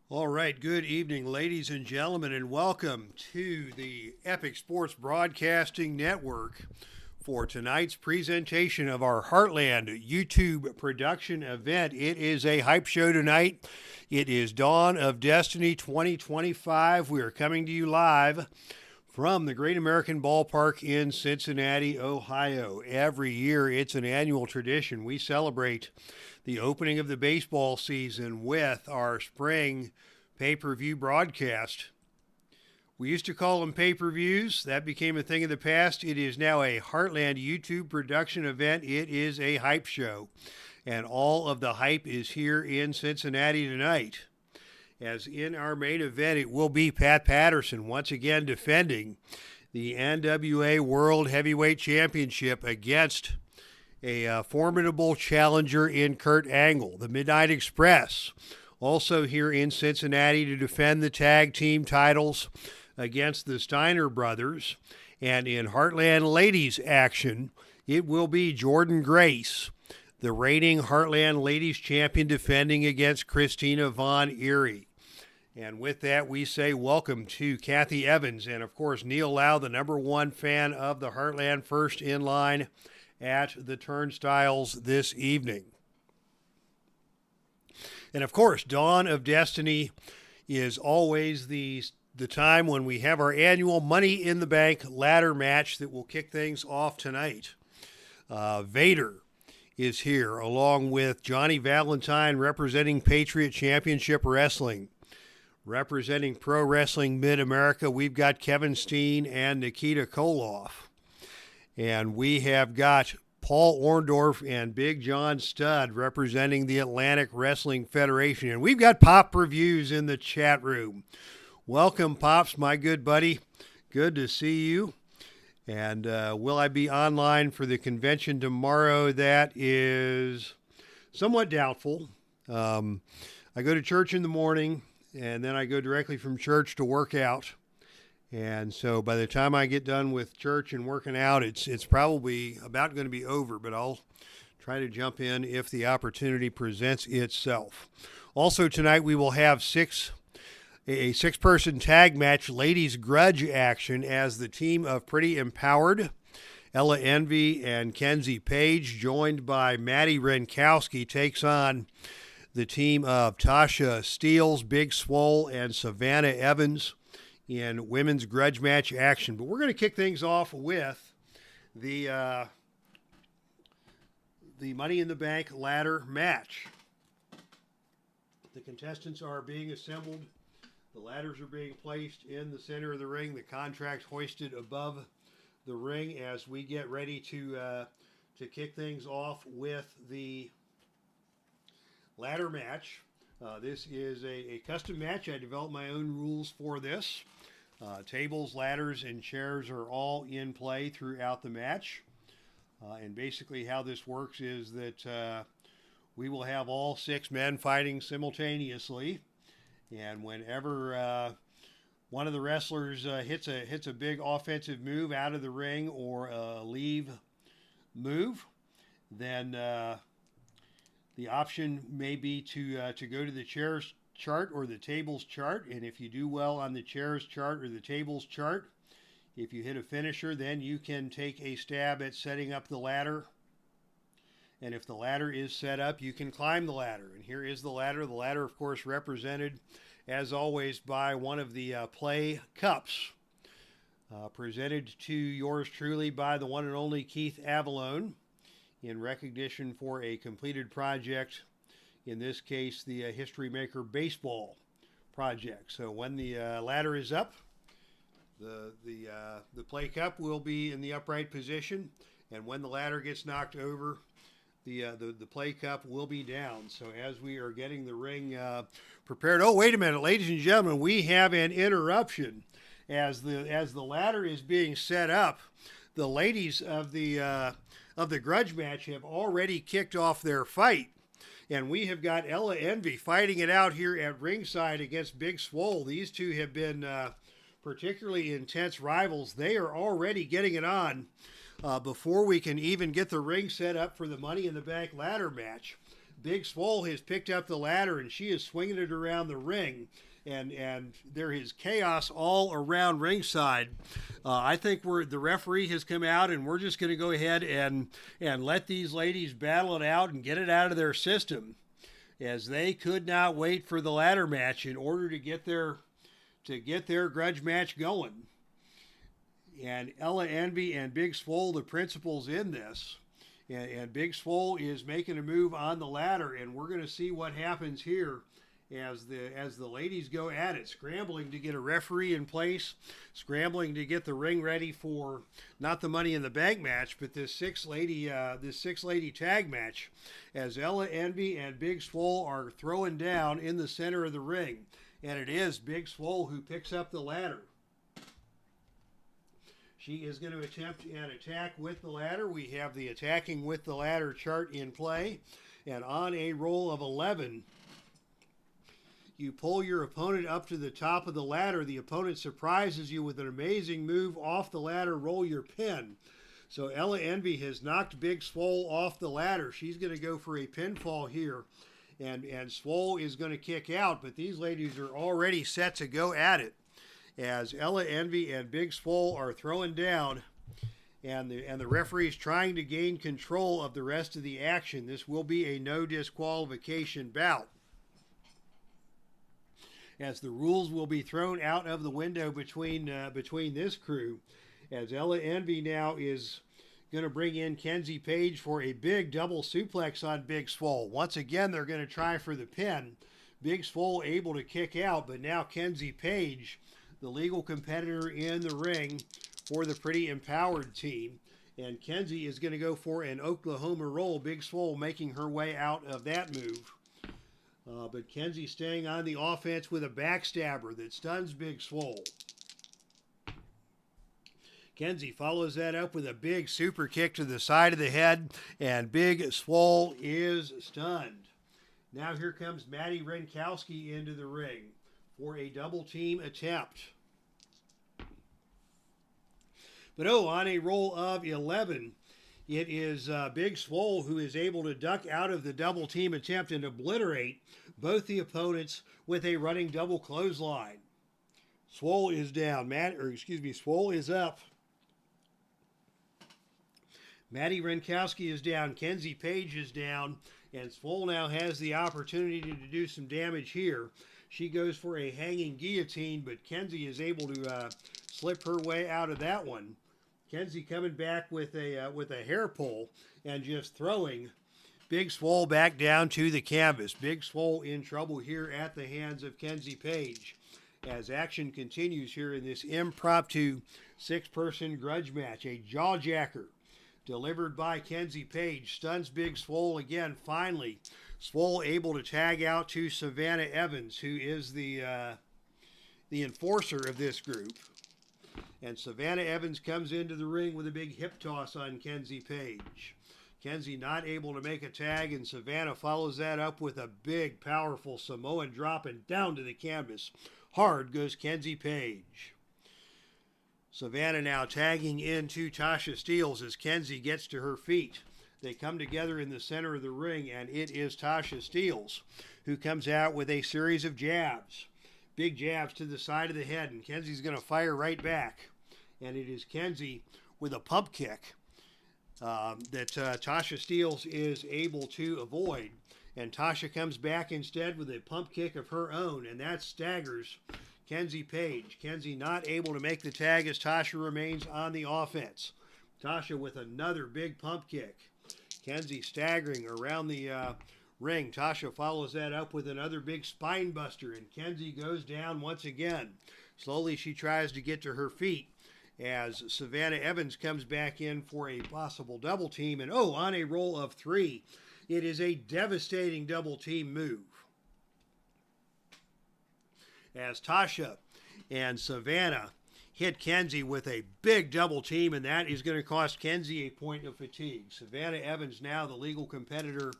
All right, good evening, ladies and gentlemen, and welcome to the Epic Sports Broadcasting Network for tonight's presentation of our Heartland YouTube production event. It is a hype show tonight. It is Dawn of Destiny 2025. We are coming to you live from the Great American Ballpark in Cincinnati, Ohio. Every year, it's an annual tradition. We celebrate the opening of the baseball season with our spring pay-per-view broadcast. We used to call them pay-per-views. That became a thing of the past. It is now a Heartland YouTube production event. It is a hype show. And all of the hype is here in Cincinnati tonight. As in our main event, it will be Pat Patterson once again defending the NWA World Heavyweight Championship against a formidable challenger in Kurt Angle. The Midnight Express also here in Cincinnati to defend the tag team titles against the Steiner Brothers. And in Heartland Ladies action, it will be JORDYNNE GRACE, the reigning Heartland Ladies Champion, defending against CHRISTINA VON EERIE. And with that, we say welcome to Kathy Evans and, of course, Neil Lau, the #1 fan of the Heartland, first in line at the turnstiles this evening. And, of course, Dawn of Destiny is always the time when we have our annual Money in the Bank ladder match that will kick things off tonight. VADER is here, along with Johnny Valentine representing Patriot Championship Wrestling. Representing Pro Wrestling Mid-America, we've got Kevin Steen and NIKITA KOLOFF. And we have got Paul Orndorff and Big John Studd representing the Atlantic Wrestling Federation. And we've got Pop Reviews in the chat room. Welcome, Pops, my good buddy. Good to see you. And will I be online for the convention tomorrow? That is somewhat doubtful. I go to church in the morning, and then I go directly from church to work out. And so by the time I get done with church and working out, it's probably about going to be over, but I'll try to jump in if the opportunity presents itself. Also tonight we will have a six-person tag match, ladies grudge action, as the team of Pretty Empowered, Ella Envy and KENZIE PAIGE, joined by MADI WRENKOWSKI, takes on the team of TASHA, STEELZ, Big SWOLE, and SAVANNAH Evans in women's grudge match action. But we're going to kick things off with the Money in the Bank ladder match. The contestants are being assembled. The ladders are being placed in the center of the ring. The contracts hoisted above the ring as we get ready to kick things off with the ladder match. This is a custom match. I developed my own rules for this. Tables, ladders, and chairs are all in play throughout the match. And basically how this works is that we will have all 6 men fighting simultaneously. And whenever one of the wrestlers hits a big offensive move out of the ring or a leave move, then the option may be to go to the chairs chart or the tables chart. And if you do well on the chairs chart or the tables chart, if you hit a finisher, then you can take a stab at setting up the ladder. And if the ladder is set up, you can climb the ladder. And here is the ladder. The ladder, of course, represented, as always, by one of the play cups. Presented to yours truly by the one and only Keith Avalone in recognition for a completed project, in this case, the History Maker Baseball project. So when the ladder is up, the play cup will be in the upright position. And when the ladder gets knocked over, the play cup will be down. So as we are getting the ring prepared, oh, wait a minute, ladies and gentlemen, we have an interruption. As the ladder is being set up, the ladies of the grudge match have already kicked off their fight. And we have got Ella Envy fighting it out here at ringside against Big Swole. These two have been particularly intense rivals. They are already getting it on before we can even get the ring set up for the Money in the Bank ladder match. Big Swole has picked up the ladder and she is swinging it around the ring. And there is chaos all around ringside. I think the referee has come out, and we're just going to go ahead and let these ladies battle it out and get it out of their system, as they could not wait for the ladder match in order to get their grudge match going. And Ella Envy and Big Swole, the principals in this, and Big Swole is making a move on the ladder, and we're going to see what happens here as the ladies go at it, scrambling to get a referee in place, scrambling to get the ring ready for not the Money in the Bank match, but this six lady tag match, as Ella Envy and Big Swole are throwing down in the center of the ring, and it is Big Swole who picks up the ladder. She is going to attempt an attack with the ladder. We have the attacking with the ladder chart in play, and on a roll of 11, you pull your opponent up to the top of the ladder. The opponent surprises you with an amazing move off the ladder, roll your pin. So Ella Envy has knocked Big Swole off the ladder. She's going to go for a pinfall here, and Swole is going to kick out, but these ladies are already set to go at it, as Ella Envy and Big Swole are throwing down, and the referee is trying to gain control of the rest of the action. This will be a no disqualification bout, as the rules will be thrown out of the window between this crew, as Ella Envy now is going to bring in KENZIE PAIGE for a big double suplex on Big Swole. Once again, they're going to try for the pin. Big Swole able to kick out, but now KENZIE PAIGE, the legal competitor in the ring for the Pretty Empowered team, and KENZIE is going to go for an Oklahoma roll. Big Swole making her way out of that move. But KENZIE staying on the offense with a backstabber that stuns Big Swole. KENZIE follows that up with a big super kick to the side of the head, and Big Swole is stunned. Now here comes MADI WRENKOWSKI into the ring for a double team attempt. But on a roll of 11, it is Big Swole who is able to duck out of the double team attempt and obliterate both the opponents with a running double clothesline. Swole is down. Swole is up. MADI WRENKOWSKI is down. KENZIE PAIGE is down. And Swole now has the opportunity to do some damage here. She goes for a hanging guillotine, but KENZIE is able to slip her way out of that one. KENZIE coming back with a hair pull and just throwing Big Swole back down to the canvas. Big Swole in trouble here at the hands of KENZIE PAIGE, as action continues here in this impromptu six-person grudge match. A jawjacker delivered by KENZIE PAIGE stuns Big Swole again. Finally, Swole able to tag out to SAVANNAH Evans, who is the enforcer of this group. And SAVANNAH Evans comes into the ring with a big hip toss on KENZIE PAIGE. KENZIE not able to make a tag, and SAVANNAH follows that up with a big, powerful Samoan drop, and down to the canvas. Hard goes KENZIE PAIGE. SAVANNAH now tagging into TASHA STEELZ as KENZIE gets to her feet. They come together in the center of the ring, and it is TASHA STEELZ who comes out with a series of jabs. Big jabs to the side of the head, and KENZIE's going to fire right back. And it is KENZIE with a pump kick that TASHA STEELZ is able to avoid. And TASHA comes back instead with a pump kick of her own, and that staggers KENZIE PAIGE. KENZIE not able to make the tag as TASHA remains on the offense. TASHA with another big pump kick. KENZIE staggering around the ring. TASHA follows that up with another big spine buster, and KENZIE goes down once again. Slowly she tries to get to her feet as SAVANNAH Evans comes back in for a possible double team. And on a roll of 3, it is a devastating double team move, as TASHA and SAVANNAH hit KENZIE with a big double team, and that is going to cost KENZIE a point of fatigue. SAVANNAH Evans now the legal competitor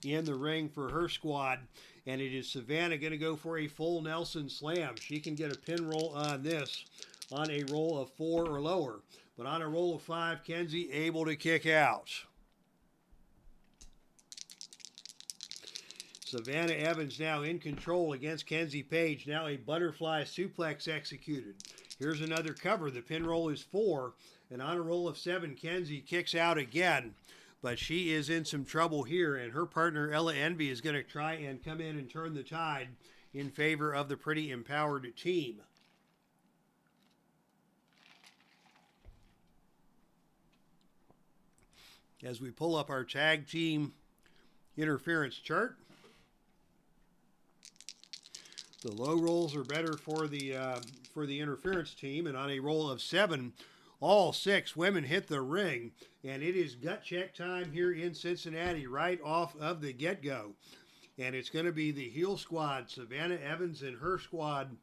in the ring for her squad, and it is SAVANNAH going to go for a full Nelson slam. She can get a pin roll on this on a roll of 4 or lower, but on a roll of 5, KENZIE able to kick out. Savannah Evans now in control against KENZIE PAIGE. Now a butterfly suplex executed. Here's another cover. The pin roll is 4. And on a roll of 7, KENZIE kicks out again. But she is in some trouble here. And her partner, Ella Envy, is going to try and come in and turn the tide in favor of the pretty empowered team. As we pull up our tag team interference chart, the low rolls are better for the interference team, and on a roll of 7, all 6 women hit the ring, and it is gut check time here in Cincinnati right off of the get-go. And it's going to be the heel squad, Savannah Evans and her squad,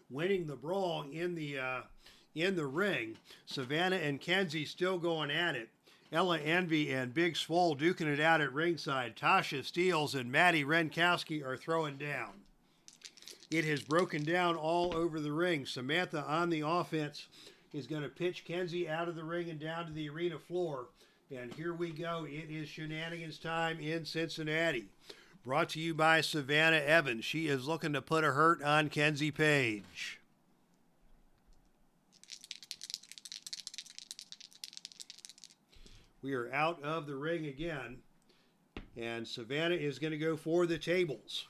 winning the brawl in the ring. Savannah and KENZIE still going at it. Ella Envy and Big SWOLE duking it out at ringside. TASHA, STEELZ, and MADI WRENKOWSKI are throwing down. It has broken down all over the ring. Samantha on the offense is going to pitch KENZIE out of the ring and down to the arena floor. And here we go. It is shenanigans time in Cincinnati. Brought to you by Savannah Evans. She is looking to put a hurt on KENZIE PAIGE. We are out of the ring again, and Savannah is going to go for the tables.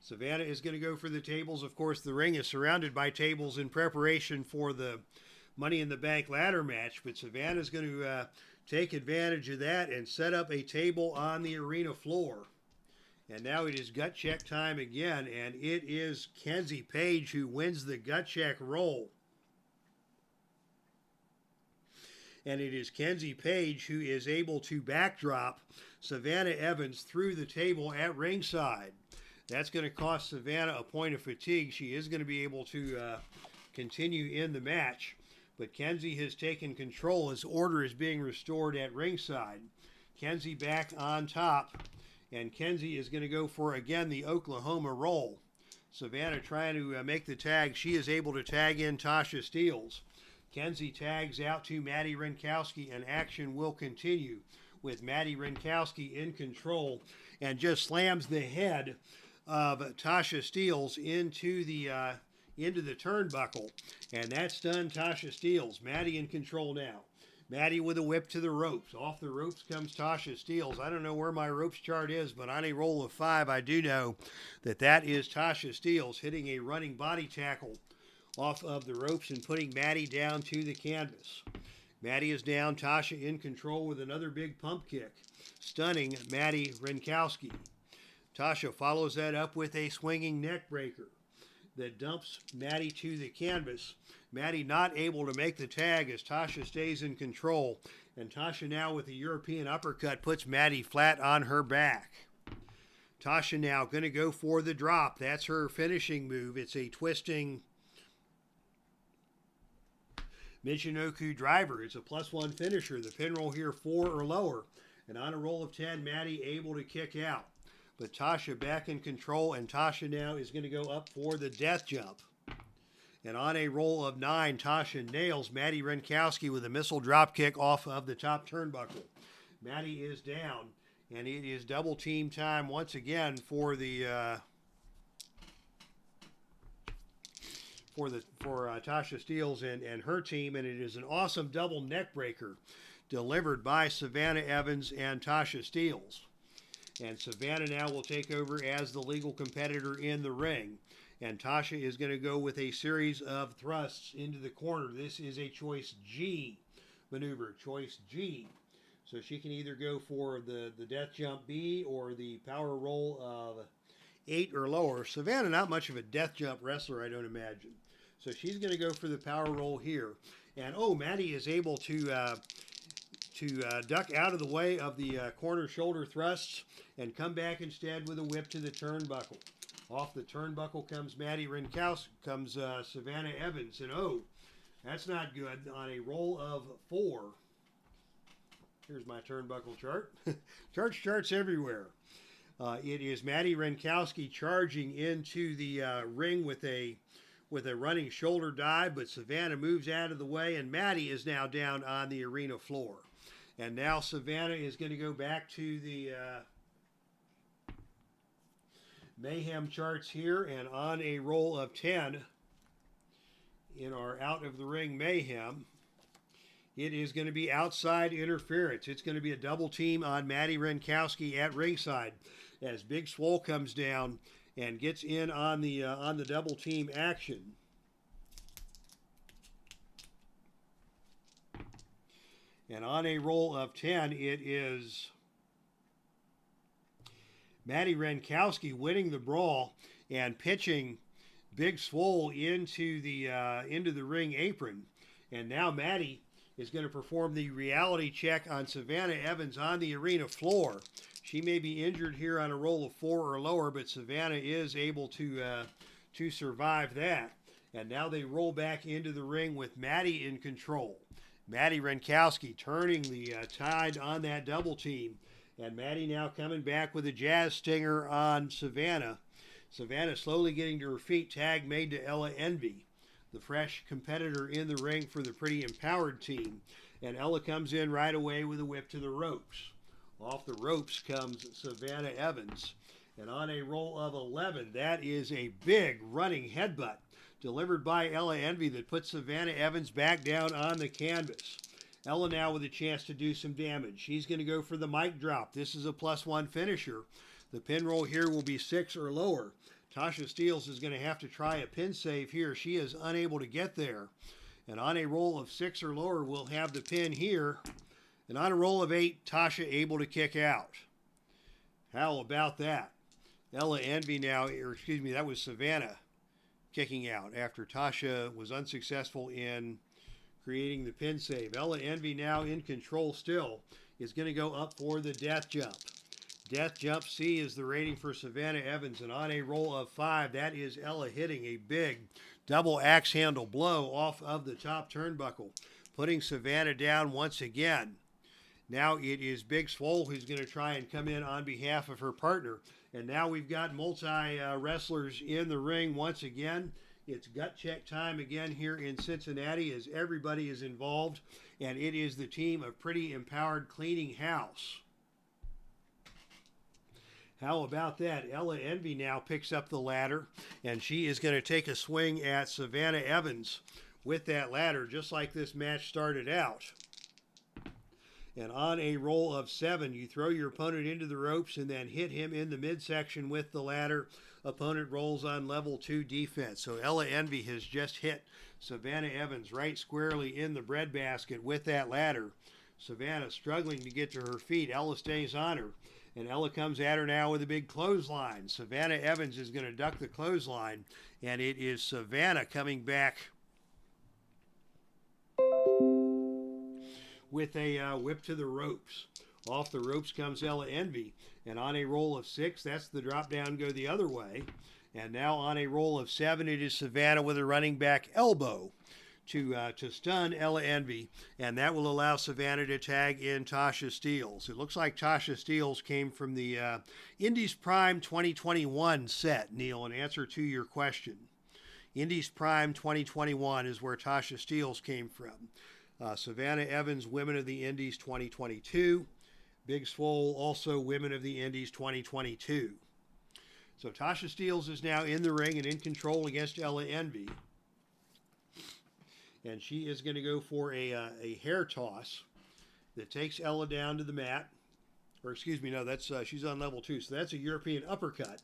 Savannah is going to go for the tables. Of course, the ring is surrounded by tables in preparation for the Money in the Bank ladder match, but Savannah is going to take advantage of that and set up a table on the arena floor. And now it is gut check time again, and it is KENZIE PAIGE who wins the gut check roll. And it is KENZIE PAIGE who is able to backdrop Savannah Evans through the table at ringside. That's going to cost Savannah a point of fatigue. She is going to be able to continue in the match. But KENZIE has taken control as order is being restored at ringside. KENZIE back on top. And KENZIE is going to go for, again, the Oklahoma roll. Savannah trying to make the tag. She is able to tag in TASHA STEELZ. KENZIE tags out to MADI WRENKOWSKI, and action will continue with MADI WRENKOWSKI in control and just slams the head of TASHA STEELZ into the turnbuckle, and that stunned TASHA STEELZ. MADI in control now. MADI with a whip to the ropes. Off the ropes comes TASHA STEELZ. I don't know where my ropes chart is, but on a roll of 5, I do know that that is TASHA STEELZ hitting a running body tackle off of the ropes and putting MADI down to the canvas. MADI is down. TASHA in control with another big pump kick, stunning MADI WRENKOWSKI. TASHA follows that up with a swinging neck breaker that dumps MADI to the canvas. MADI not able to make the tag as TASHA stays in control. And TASHA now with a European uppercut puts MADI flat on her back. TASHA now going to go for the drop. That's her finishing move. It's a twisting Michinoku driver. It's a +1 finisher. The pin roll here 4 or lower. And on a roll of 10, MADI able to kick out. But TASHA back in control, and TASHA now is going to go up for the death jump. And on a roll of 9, TASHA nails MADI WRENKOWSKI with a missile drop kick off of the top turnbuckle. MADI is down, and it is double team time once again for the TASHA STEELZ and her team, and it is an awesome double neck breaker delivered by Savannah Evans and TASHA STEELZ. And Savannah now will take over as the legal competitor in the ring. And TASHA is going to go with a series of thrusts into the corner. This is a choice G maneuver, choice G. So she can either go for the death jump B or the power roll of 8 or lower. Savannah, not much of a death jump wrestler, I don't imagine. So she's going to go for the power roll here. And, oh, MADI is able to duck out of the way of the corner shoulder thrusts and come back instead with a whip to the turnbuckle. Off the turnbuckle comes MADI WRENKOWSKI, comes Savannah Evans. And, oh, that's not good. On a roll of 4, here's my turnbuckle chart. Charts everywhere. It is MADI WRENKOWSKI charging into the ring with a running shoulder dive, but Savannah moves out of the way, and MADI is now down on the arena floor. And now Savannah is going to go back to the mayhem charts here, and on a roll of 10 in our out of the ring mayhem, it is going to be outside interference. It's going to be a double team on MADI WRENKOWSKI at ringside as Big Swole comes down and gets in on the double team action. And on a roll of 10, it is MADI WRENKOWSKI winning the brawl and pitching Big Swole into the ring apron. And now MADI is going to perform the reality check on SAVANNAH Evans on the arena floor. She may be injured here on a roll of 4 or lower, but SAVANNAH is able to survive that. And now they roll back into the ring with MADI in control. MADI WRENKOWSKI turning the tide on that double team. And MADI now coming back with a jazz stinger on SAVANNAH. SAVANNAH slowly getting to her feet, tag made to Ella Envy, the fresh competitor in the ring for the Pretty Empowered team. And Ella comes in right away with a whip to the ropes. Off the ropes comes SAVANNAH Evans. And on a roll of 11, that is a big running headbutt delivered by Ella Envy that puts SAVANNAH Evans back down on the canvas. Ella now with a chance to do some damage. She's going to go for the mic drop. This is a +1 finisher. The pin roll here will be 6 or lower. TASHA STEELZ is going to have to try a pin save here. She is unable to get there. And on a roll of 6 or lower, we'll have the pin here. And on a roll of 8, TASHA able to kick out. How about that? Ella Envy now, or excuse me, that was SAVANNAH kicking out after TASHA was unsuccessful in creating the pin save. Ella Envy now in control still is going to go up for the death jump. Death jump C is the rating for SAVANNAH Evans, and on a roll of 5, that is Ella hitting a big double axe handle blow off of the top turnbuckle, putting SAVANNAH down once again. Now it is Big Swole who's going to try and come in on behalf of her partner, and now we've got multi-wrestlers in the ring once again. It's gut check time again here in Cincinnati as everybody is involved, and it is the team of Pretty Empowered cleaning house. How about that? Ella Envy now picks up the ladder, and she is going to take a swing at SAVANNAH Evans with that ladder, just like this match started out. And on a roll of 7, you throw your opponent into the ropes and then hit him in the midsection with the ladder. Opponent rolls on level 2 defense. So Ella Envy has just hit SAVANNAH Evans right squarely in the breadbasket with that ladder. SAVANNAH struggling to get to her feet. Ella stays on her. And Ella comes at her now with a big clothesline. SAVANNAH Evans is going to duck the clothesline. And it is SAVANNAH coming back with a whip to the ropes. Off the ropes comes Ella Envy. And on a roll of 6, that's the drop down go the other way. And now on a roll of 7, it is SAVANNAH with a running back elbow to stun Ella Envy, and that will allow SAVANNAH to tag in TASHA STEELZ. It looks like TASHA STEELZ came from the Indies Prime 2021 set, Neil, in answer to your question. Indies Prime 2021 is where TASHA STEELZ came from. SAVANNAH Evans, Women of the Indies 2022. Big Swole, also Women of the Indies 2022. So TASHA STEELZ is now in the ring and in control against Ella Envy. And she is going to go for a hair toss that takes Ella down to the mat. Or excuse me, no, that's she's on level 2. So that's a European uppercut.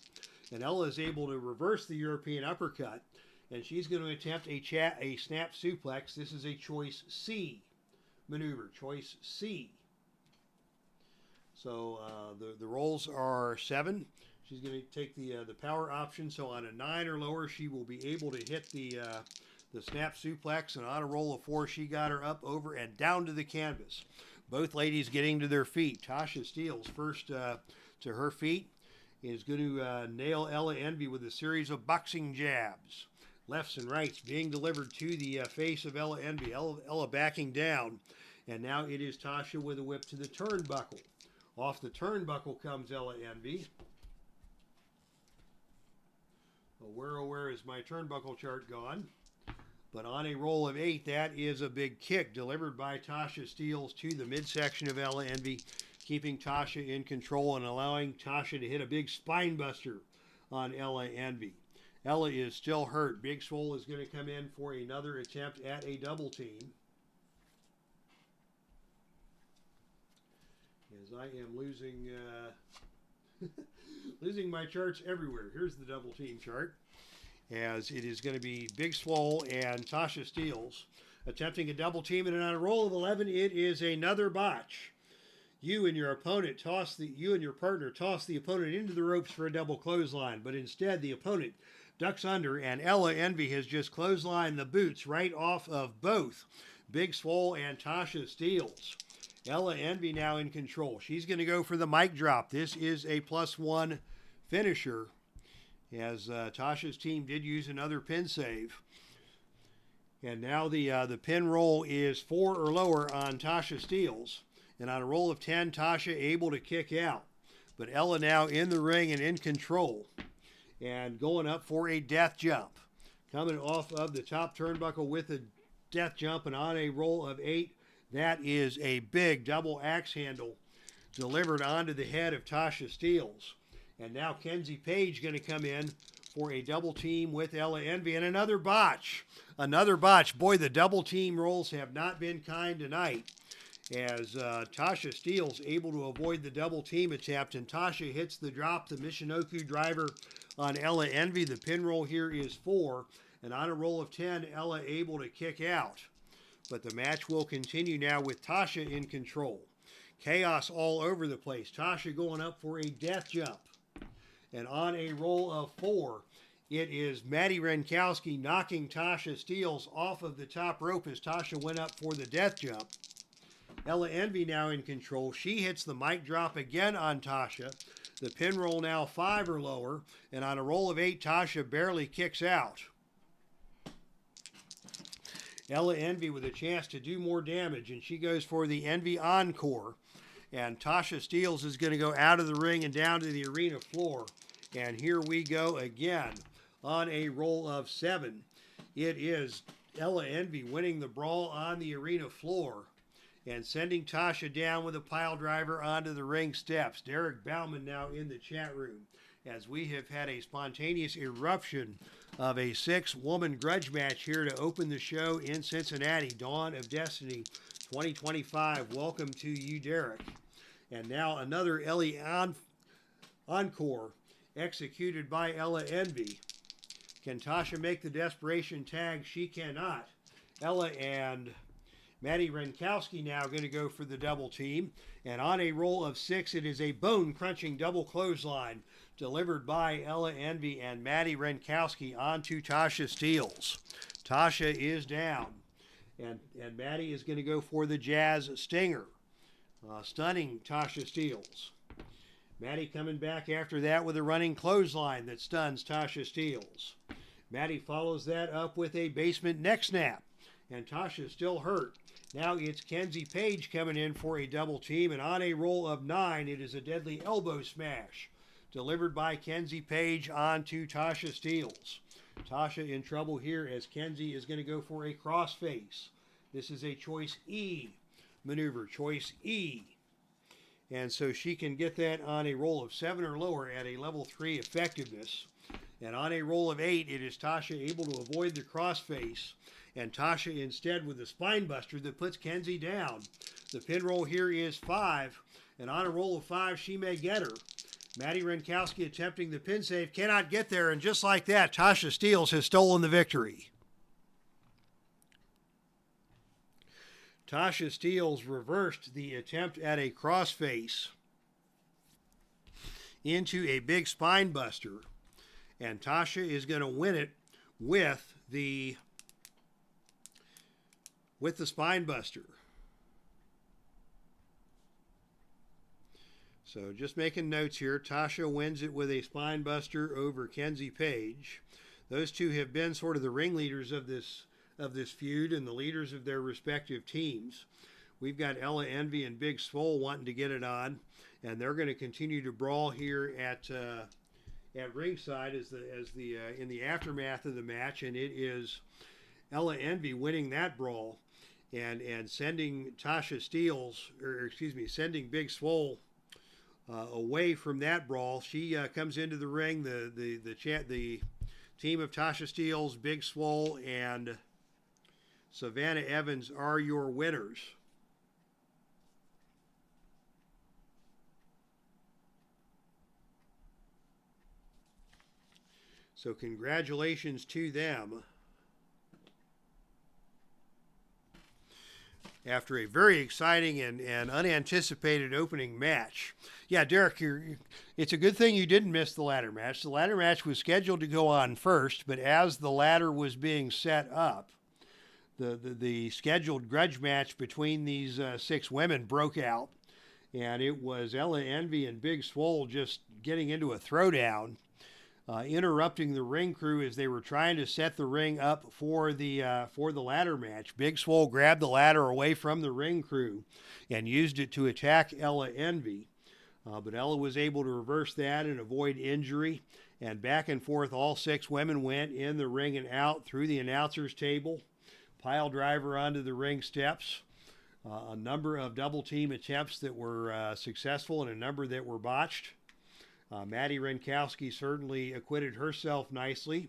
And Ella is able to reverse the European uppercut. And she's going to attempt a snap suplex. This is a choice C maneuver, choice C. So the rolls are 7. She's going to take the power option. So on a 9 or lower, she will be able to hit the snap suplex, and on a roll of 4, she got her up, over, and down to the canvas. Both ladies getting to their feet. TASHA STEELZ first to her feet is going to nail Ella Envy with a series of boxing jabs. Lefts and rights being delivered to the face of Ella Envy. Ella backing down, and now it is TASHA with a whip to the turnbuckle. Off the turnbuckle comes Ella Envy. Well, where is my turnbuckle chart gone? But on a roll of 8, that is a big kick delivered by TASHA STEELZ to the midsection of Ella Envy, keeping TASHA in control and allowing TASHA to hit a big spine buster on Ella Envy. Ella is still hurt. Big Swole is going to come in for another attempt at a double team. As I am losing losing my charts everywhere. Here's the double team chart. As it is going to be Big Swole and TASHA STEELZ attempting a double team, and on a roll of 11, it is another botch. You and your partner toss the opponent into the ropes for a double clothesline, but instead the opponent ducks under, and Ella Envy has just clotheslined the boots right off of both Big Swole and TASHA STEELZ. Ella Envy now in control. She's going to go for the mic drop. This is a +1 finisher, as Tasha's team did use another pin save. And now the pin roll is 4 or lower on TASHA STEELZ. And on a roll of 10, TASHA able to kick out. But Ella now in the ring and in control. And going up for a death jump. Coming off of the top turnbuckle with a death jump, and on a roll of 8, that is a big double axe handle delivered onto the head of TASHA STEELZ. And now KENZIE PAIGE going to come in for a double team with Ella Envy, and another botch. Another botch. Boy, the double team rolls have not been kind tonight, as TASHA STEELZ able to avoid the double team attempt, and TASHA hits the drop, the Michinoku driver on Ella Envy. The pin roll here is 4, and on a roll of 10, Ella able to kick out. But the match will continue now with TASHA in control. Chaos all over the place. TASHA going up for a death jump. And on a roll of 4, it is MADI WRENKOWSKI knocking TASHA STEELZ off of the top rope as TASHA went up for the death jump. Ella Envy now in control. She hits the mic drop again on TASHA. The pin roll now 5 or lower. And on a roll of 8, TASHA barely kicks out. Ella Envy with a chance to do more damage, and she goes for the Envy Encore. And TASHA STEELZ is going to go out of the ring and down to the arena floor. And here we go again on a roll of 7. It is Ella Envy winning the brawl on the arena floor and sending TASHA down with a pile driver onto the ring steps. Derek Bauman now in the chat room, as we have had a spontaneous eruption of a 6-woman grudge match here to open the show in Cincinnati. Dawn of Destiny 2025. Welcome to you, Derek. And now another Ellie Encore executed by Ella Envy. Can TASHA make the desperation tag? She cannot. Ella and MADI WRENKOWSKI now going to go for the double team. And on a roll of 6, it is a bone-crunching double clothesline delivered by Ella Envy and MADI WRENKOWSKI onto TASHA STEELZ. TASHA is down. And MADI is going to go for the Jazz Stinger, stunning TASHA STEELZ. MADI coming back after that with a running clothesline that stuns TASHA STEELZ. MADI follows that up with a basement neck snap, and TASHA still hurt. Now it's KENZIE PAIGE coming in for a double team, and on a roll of 9, it is a deadly elbow smash delivered by KENZIE PAIGE onto TASHA STEELZ. TASHA in trouble here as KENZIE is going to go for a crossface. This is a choice E maneuver, choice E. And so she can get that on a roll of 7 or lower at a level 3 effectiveness. And on a roll of 8, it is TASHA able to avoid the crossface. And TASHA instead with the spine buster that puts KENZIE down. The pin roll here is 5. And on a roll of 5, she may get her. MADI WRENKOWSKI attempting the pin save, cannot get there. And just like that, TASHA STEELZ has stolen the victory. TASHA STEELZ reversed the attempt at a crossface into a big spine buster. And TASHA is going to win it with the spine buster. So just making notes here, TASHA wins it with a spine buster over KENZIE PAIGE. Those two have been sort of the ringleaders of this feud and the leaders of their respective teams. We've got Ella Envy and Big Swole wanting to get it on, and they're going to continue to brawl here at ringside in the aftermath of the match, and it is Ella Envy winning that brawl and sending TASHA STEELZ, sending Big Swole away from that brawl. She comes into the ring. The team of Tasha Steelz, Big Swole, and Savannah Evans are your winners. So congratulations to them. After a very exciting and unanticipated opening match. Yeah, Derek, it's a good thing you didn't miss the ladder match. The ladder match was scheduled to go on first, but as the ladder was being set up, the scheduled grudge match between these 6 women broke out, and it was Ella Envy and Big Swole just getting into a throwdown, interrupting the ring crew as they were trying to set the ring up for the ladder match. Big Swole grabbed the ladder away from the ring crew and used it to attack Ella Envy. But Ella was able to reverse that and avoid injury. And back and forth, all 6 women went in the ring and out through the announcer's table, pile driver onto the ring steps. A number of double team attempts that were successful and a number that were botched. MADI WRENKOWSKI certainly acquitted herself nicely,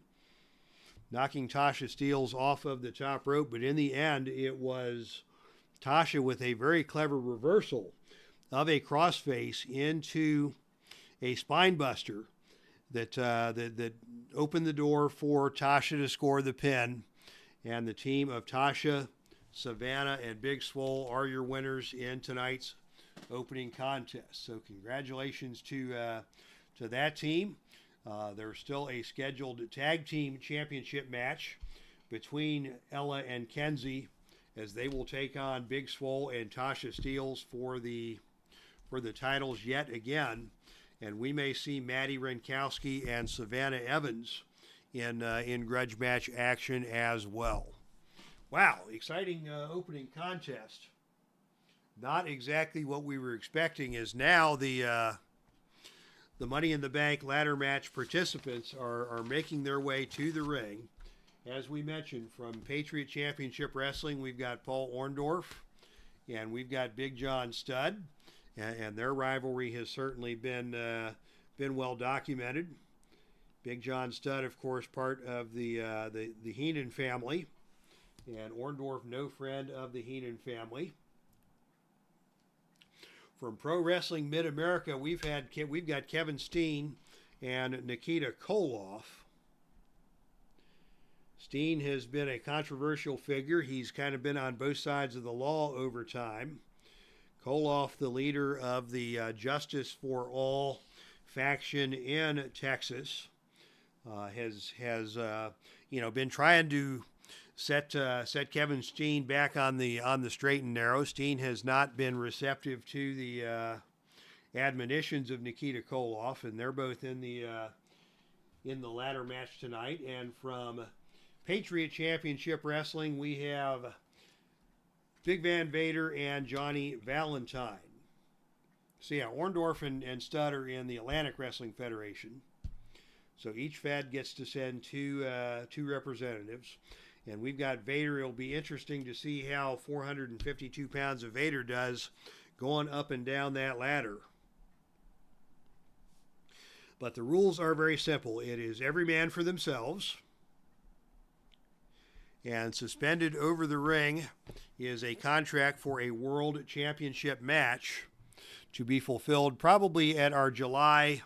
knocking Tasha Steelz off of the top rope. But in the end, it was Tasha with a very clever reversal of a crossface into a spine buster that opened the door for Tasha to score the pin. And the team of Tasha, Savannah, and Big Swole are your winners in tonight's opening contest. So congratulations to that team. There's still a scheduled tag team championship match between Ella and KENZIE as they will take on Big Swole and Tasha Steelz for the titles yet again. And we may see MADI WRENKOWSKI and Savannah Evans in grudge match action as well. Wow, exciting opening contest. Not exactly what we were expecting, is now the Money in the Bank ladder match participants are making their way to the ring. As we mentioned, from Patriot Championship Wrestling, we've got Paul Orndorff and we've got Big John Studd, and their rivalry has certainly been well documented. Big John Studd, of course, part of the Heenan family, and Orndorff, no friend of the Heenan family. From Pro Wrestling Mid-America, we've got Kevin Steen and Nikita Koloff. Steen has been a controversial figure. He's kind of been on both sides of the law over time. Koloff, the leader of the Justice for All faction in Texas, has been trying to set Kevin Steen back on the straight and narrow. Steen has not been receptive to the admonitions of Nikita Koloff, and they're both in the ladder match tonight. And from Patriot Championship Wrestling, we have Big Van Vader and Johnny Valentine. So yeah, Orndorff and Studd are in the Atlantic Wrestling Federation. So each Fed gets to send two representatives. And we've got Vader. It'll be interesting to see how 452 pounds of Vader does going up and down that ladder. But the rules are very simple. It is every man for themselves. And suspended over the ring is a contract for a World Championship match to be fulfilled probably at our July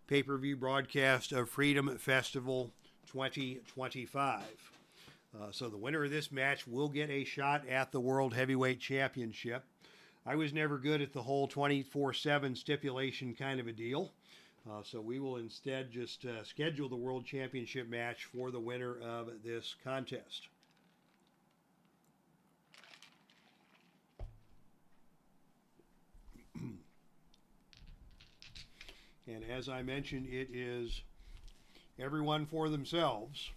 pay-per-view broadcast of Freedom Festival 2025. So the winner of this match will get a shot at the World Heavyweight Championship. I was never good at the whole 24/7 stipulation kind of a deal. So we will instead just schedule the World Championship match for the winner of this contest. And as I mentioned, it is everyone for themselves.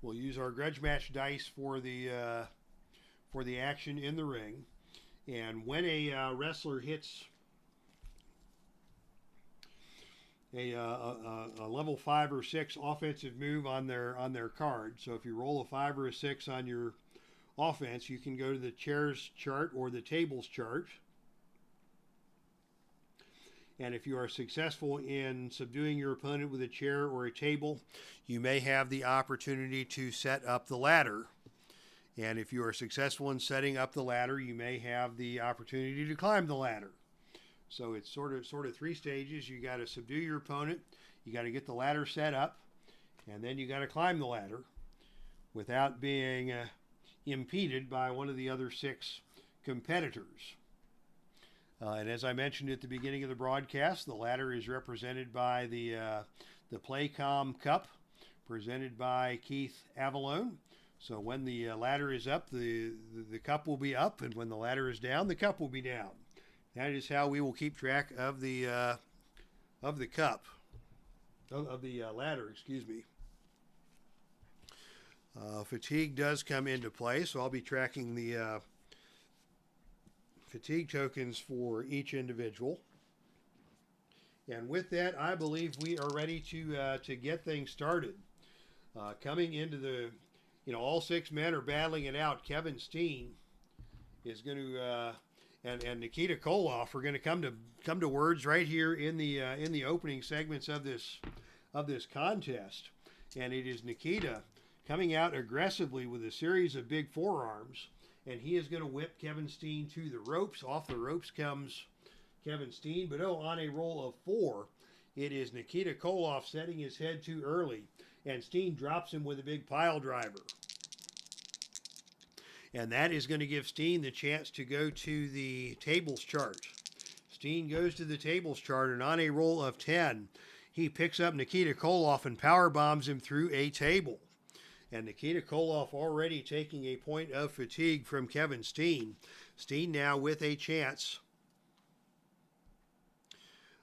We'll use our grudge match dice for the action in the ring. And when a wrestler hits a level 5 or 6 offensive move on their card, so if you roll a 5 or a 6 on your offense, you can go to the chairs chart or the tables chart. And if you are successful in subduing your opponent with a chair or a table, you may have the opportunity to set up the ladder. And if you are successful in setting up the ladder, you may have the opportunity to climb the ladder. So it's sort of 3 stages. You got to subdue your opponent, you got to get the ladder set up, and then you got to climb the ladder without being impeded by one of the other 6 competitors. And as I mentioned at the beginning of the broadcast, the ladder is represented by the Playcom Cup, presented by Keith Avalone. So when the ladder is up, the cup will be up, and when the ladder is down, the cup will be down. That is how we will keep track of the cup, of the ladder, excuse me. Fatigue does come into play, so I'll be tracking the fatigue tokens for each individual. And with that, I believe we are ready to get things started. Coming into the, all 6 men are battling it out. Kevin Steen is going to, and Nikita Koloff are going to come to words right here in the opening segments of this contest. And it is Nikita coming out aggressively with a series of big forearms, and he is going to whip Kevin Steen to the ropes. Off the ropes comes Kevin Steen, but on a roll of 4, it is Nikita Koloff setting his head too early, and Steen drops him with a big pile driver. And that is going to give Steen the chance to go to the tables chart. Steen goes to the tables chart, and on a roll of 10, he picks up Nikita Koloff and power bombs him through a table. And Nikita Koloff already taking a point of fatigue from Kevin Steen. Steen now with a chance.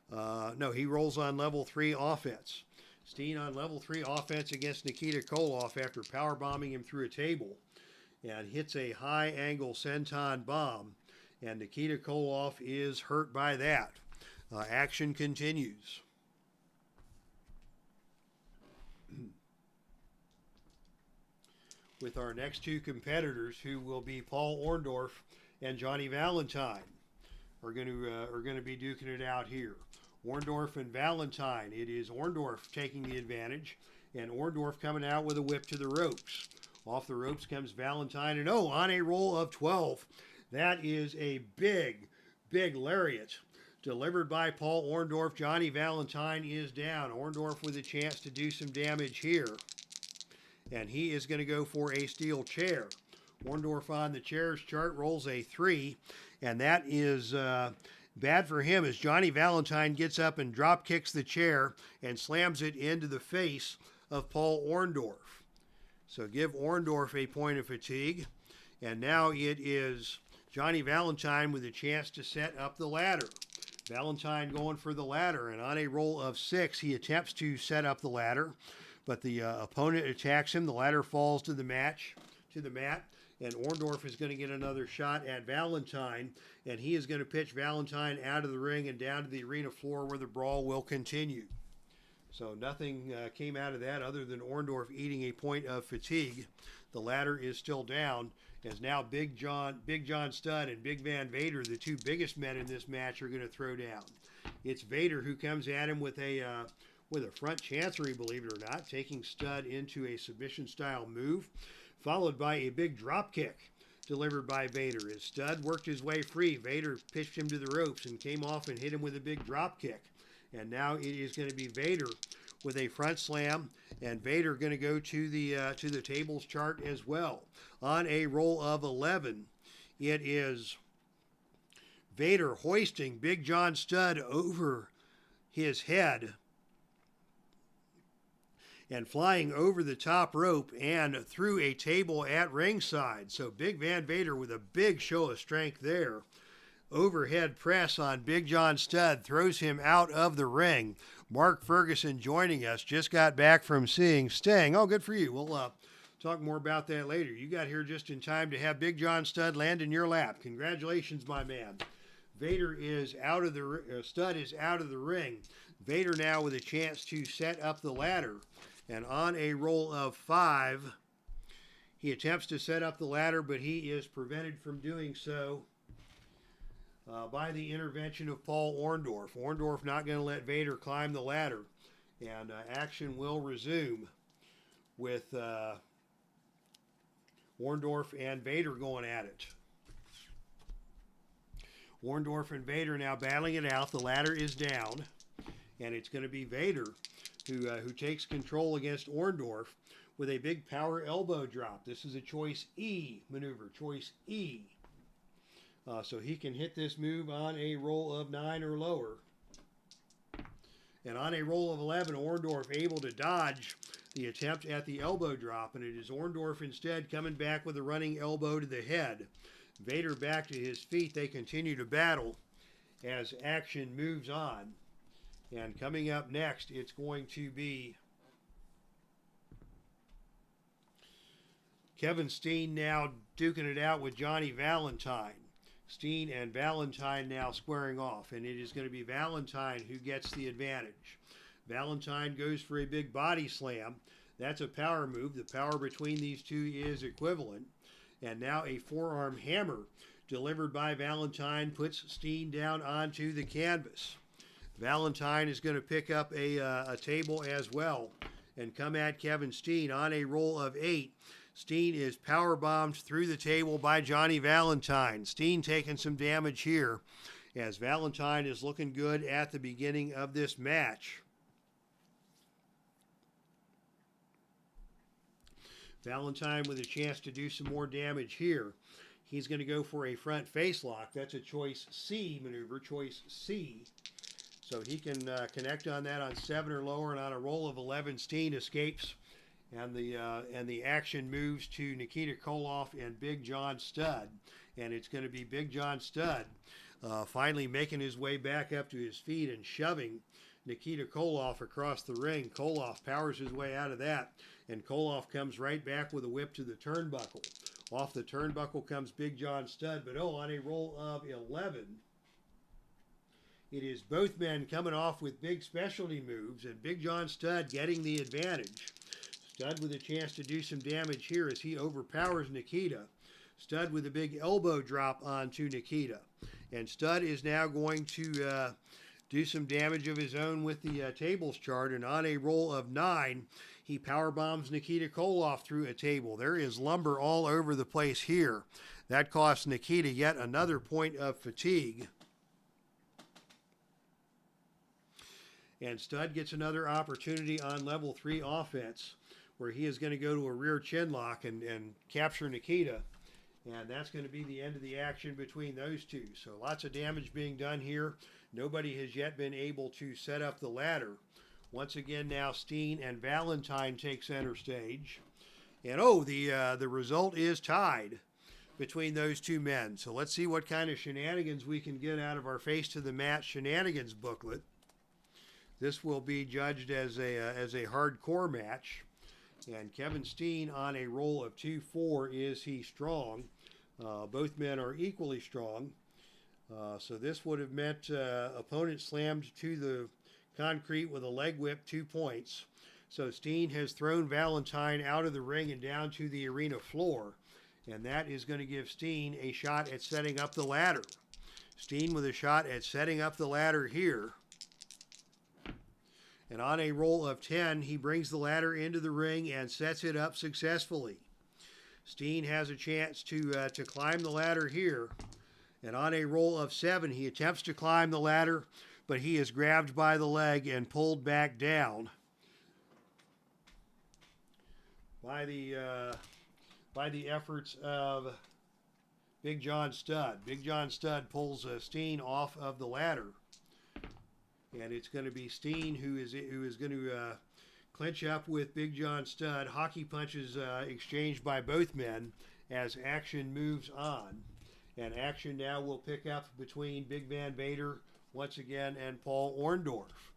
No, he rolls on level 3 offense. Steen on level 3 offense against Nikita Koloff after power bombing him through a table, and hits a high angle senton bomb, and Nikita Koloff is hurt by that. Action continues. With our next 2 competitors, who will be Paul Orndorff and Johnny Valentine, are going to be duking it out here. Orndorff and Valentine. It is Orndorff taking the advantage, and Orndorff coming out with a whip to the ropes. Off the ropes comes Valentine, and on a roll of 12, that is a big lariat delivered by Paul Orndorff. Johnny Valentine is down. Orndorff with a chance to do some damage here, and he is going to go for a steel chair. Orndorff on the chairs chart rolls a 3, and that is bad for him as Johnny Valentine gets up and drop kicks the chair and slams it into the face of Paul Orndorff. So give Orndorff a point of fatigue, and now it is Johnny Valentine with a chance to set up the ladder. Valentine going for the ladder, and on a roll of 6, he attempts to set up the ladder, but the opponent attacks him. The ladder falls to the mat, and Orndorff is going to get another shot at Valentine, and he is going to pitch Valentine out of the ring and down to the arena floor where the brawl will continue. So nothing came out of that other than Orndorff eating a point of fatigue. The ladder is still down, as now Big John Studd and Big Van Vader, the 2 biggest men in this match, are going to throw down. It's Vader who comes at him with a front chancery, believe it or not, taking Studd into a submission-style move, followed by a big drop kick delivered by Vader. As Studd worked his way free, Vader pitched him to the ropes and came off and hit him with a big drop kick. And now it is going to be Vader with a front slam, and Vader going to go to the tables chart as well. On a roll of 11, it is Vader hoisting Big John Studd over his head and flying over the top rope and through a table at ringside. So Big Van Vader with a big show of strength there. Overhead press on Big John Studd throws him out of the ring. Mark Ferguson joining us. Just got back from seeing Sting. Oh, good for you. We'll talk more about that later. You got here just in time to have Big John Studd land in your lap. Congratulations, my man. Vader is out of the Studd is out of the ring. Vader now with a chance to set up the ladder. And on a roll of 5, He attempts to set up the ladder, but he is prevented from doing so by the intervention of Paul Orndorff. Orndorff not going to let Vader climb the ladder, and action will resume with Orndorff and Vader going at it. Orndorff and Vader now battling it out. The ladder is down, and it's going to be Vader who takes control against Orndorff with a big power elbow drop. This is a choice E maneuver, choice E. So he can hit this move on a roll of 9 or lower. And on a roll of 11, Orndorff able to dodge the attempt at the elbow drop, and it is Orndorff instead coming back with a running elbow to the head. Vader back to his feet. They continue to battle as action moves on. And coming up next, it's going to be Kevin Steen now duking it out with Johnny Valentine. Steen and Valentine now squaring off, and it is going to be Valentine who gets the advantage. Valentine goes for a big body slam. That's a power move. The power between these two is equivalent. And now a forearm hammer delivered by Valentine puts Steen down onto the canvas. Valentine is going to pick up a table as well and come at Kevin Steen on a roll of 8. Steen is power bombed through the table by Johnny Valentine. Steen taking some damage here as Valentine is looking good at the beginning of this match. Valentine with a chance to do some more damage here. He's going to go for a front face lock. That's a choice C maneuver, choice C. So he can connect on that on 7 or lower, and on a roll of 11, Steen escapes. And the action moves to Nikita Koloff and Big John Studd. And it's going to be Big John Studd finally making his way back up to his feet and shoving Nikita Koloff across the ring. Koloff powers his way out of that, and Koloff comes right back with a whip to the turnbuckle. Off the turnbuckle comes Big John Studd, but on a roll of 11, it is both men coming off with big specialty moves, and Big John Studd getting the advantage. Studd with a chance to do some damage here as he overpowers Nikita. Studd with a big elbow drop onto Nikita. And Studd is now going to do some damage of his own with the tables chart. And on a roll of 9, he power bombs Nikita Koloff through a table. There is lumber all over the place here. That costs Nikita yet another point of fatigue. And Studd gets another opportunity on level 3 offense, where he is going to go to a rear chin lock and capture Nikita. And that's going to be the end of the action between those two. So lots of damage being done here. Nobody has yet been able to set up the ladder. Once again now Steen and Valentine take center stage. And the result is tied between those two men. So let's see what kind of shenanigans we can get out of our Face to the Mat shenanigans booklet. This will be judged as a hardcore match. And Kevin Steen on a roll of 2-4, is he strong? Both men are equally strong. So this would have meant opponent slammed to the concrete with a leg whip, 2 points. So Steen has thrown Valentine out of the ring and down to the arena floor. And that is going to give Steen a shot at setting up the ladder. Steen with a shot at setting up the ladder here. And on a roll of 10, he brings the ladder into the ring and sets it up successfully. Steen has a chance to climb the ladder here. And on a roll of 7, he attempts to climb the ladder, but he is grabbed by the leg and pulled back down by the efforts of Big John Studd. Big John Studd pulls Steen off of the ladder. And it's going to be Steen who is going to clinch up with Big John Studd. Hockey punches exchanged by both men as action moves on. And action now will pick up between Big Van Vader once again and Paul Orndorff.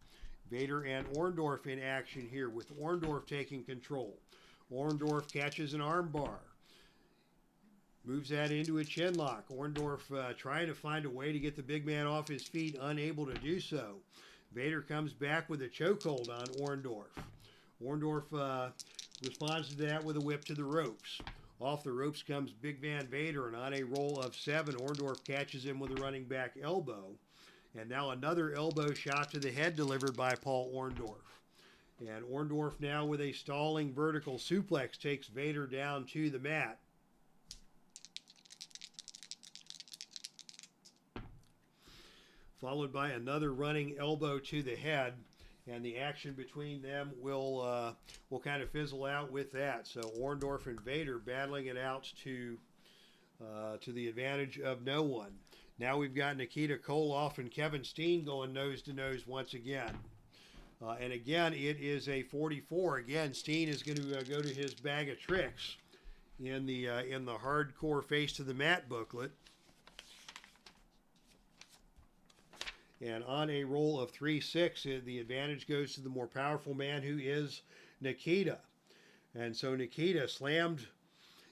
Vader and Orndorff in action here, with Orndorff taking control. Orndorff catches an arm bar. Moves that into a chin lock. Orndorff trying to find a way to get the big man off his feet, unable to do so. Vader comes back with a chokehold on Orndorff. Orndorff responds to that with a whip to the ropes. Off the ropes comes Big Van Vader, and on a roll of 7, Orndorff catches him with a running back elbow. And now another elbow shot to the head delivered by Paul Orndorff. And Orndorff now with a stalling vertical suplex takes Vader down to the mat. Followed by another running elbow to the head. And the action between them will kind of fizzle out with that. So Orndorff and Vader battling it out to the advantage of no one. Now we've got Nikita Koloff and Kevin Steen going nose to nose once again. And again, it is a 44. Again, Steen is going to go to his bag of tricks in the hardcore face to the mat booklet. And on a roll of 3-6, the advantage goes to the more powerful man, who is Nikita. And so Nikita slammed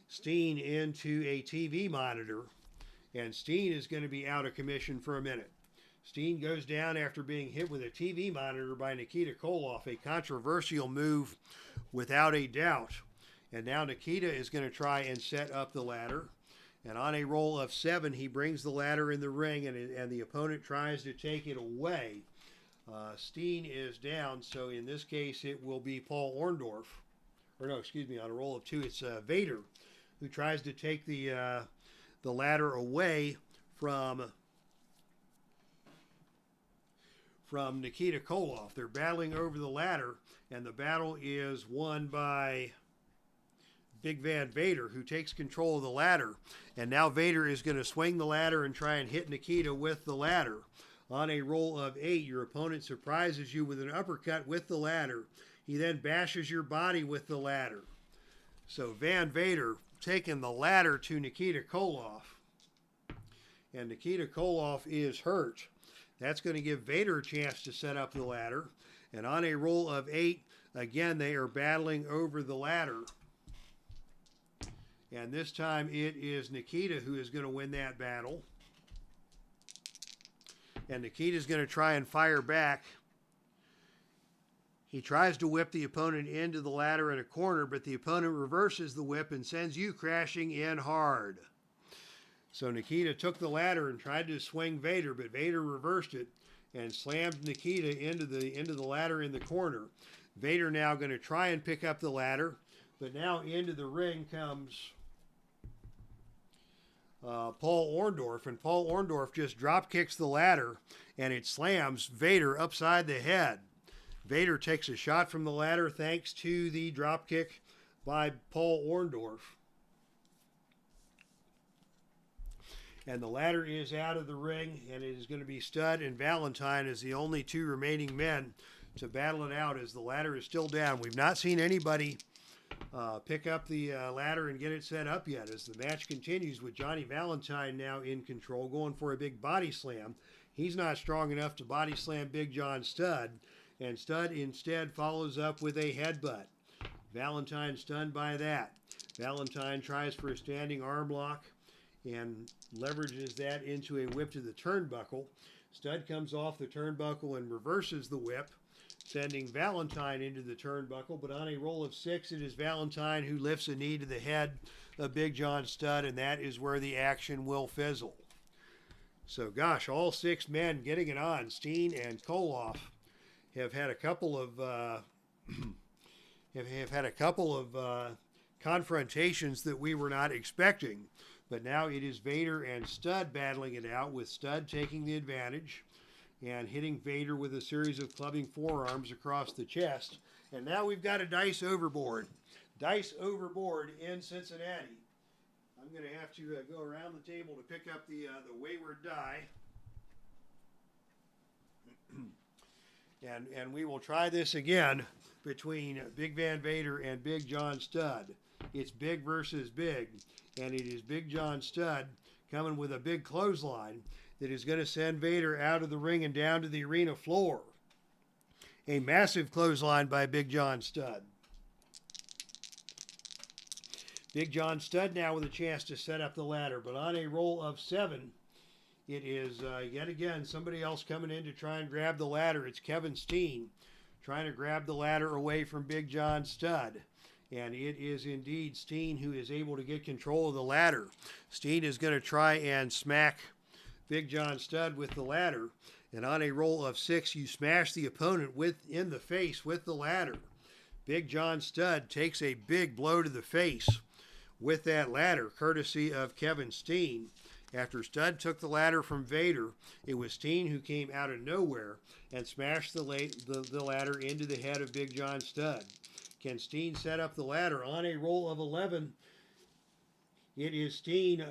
Steen into a TV monitor, and Steen is going to be out of commission for a minute. Steen goes down after being hit with a TV monitor by Nikita Koloff, a controversial move without a doubt. And now Nikita is going to try and set up the ladder. And on a roll of 7, he brings the ladder in the ring, and the opponent tries to take it away. Steen is down, so in this case it will be Paul Orndorff. Or no, excuse me, on a roll of 2, it's Vader, who tries to take the ladder away from Nikita Koloff. They're battling over the ladder, and the battle is won by Big Van Vader, who takes control of the ladder. And now Vader is going to swing the ladder and try and hit Nikita with the ladder. On a roll of 8, your opponent surprises you with an uppercut with the ladder. He then bashes your body with the ladder. So Van Vader taking the ladder to Nikita Koloff. And Nikita Koloff is hurt. That's going to give Vader a chance to set up the ladder. And on a roll of 8, again, they are battling over the ladder. And this time it is Nikita who is going to win that battle. And Nikita's going to try and fire back. He tries to whip the opponent into the ladder in a corner, but the opponent reverses the whip and sends you crashing in hard. So Nikita took the ladder and tried to swing Vader, but Vader reversed it and slammed Nikita into the ladder in the corner. Vader now going to try and pick up the ladder, but now into the ring comes Paul Orndorff, and Paul Orndorff just drop kicks the ladder, and it slams Vader upside the head. Vader takes a shot from the ladder thanks to the drop kick by Paul Orndorff. And the ladder is out of the ring, and it is going to be Stud and Valentine as the only 2 remaining men to battle it out, as the ladder is still down. We've not seen anybody pick up the ladder and get it set up yet, as the match continues with Johnny Valentine now in control, going for a big body slam. He's not strong enough to body slam Big John Studd, and Studd instead follows up with a headbutt. Valentine stunned by that. Valentine tries for a standing arm lock and leverages that into a whip to the turnbuckle. Studd comes off the turnbuckle and reverses the whip, sending Valentine into the turnbuckle, but on a roll of 6, it is Valentine who lifts a knee to the head of Big John Studd, and that is where the action will fizzle. So gosh, all 6 men getting it on. Steen and Koloff have had a couple of confrontations that we were not expecting, but now it is Vader and Studd battling it out, with Studd taking the advantage and hitting Vader with a series of clubbing forearms across the chest. And now we've got a dice overboard. Dice overboard in Cincinnati. I'm going to have to go around the table to pick up the wayward die. And we will try this again between Big Van Vader and Big John Studd. It's big versus big, and it is Big John Studd coming with a big clothesline that is going to send Vader out of the ring and down to the arena floor. A massive clothesline by Big John Studd. Big John Studd now with a chance to set up the ladder, but on a roll of 7, it is yet again somebody else coming in to try and grab the ladder. It's Kevin Steen trying to grab the ladder away from Big John Studd. And it is indeed Steen who is able to get control of the ladder. Steen is going to try and smack Big John Studd with the ladder. And on a roll of 6, you smash the opponent in the face with the ladder. Big John Studd takes a big blow to the face with that ladder, courtesy of Kevin Steen. After Studd took the ladder from Vader, it was Steen who came out of nowhere and smashed the ladder into the head of Big John Studd. Can Steen set up the ladder? On a roll of 11, it is Steen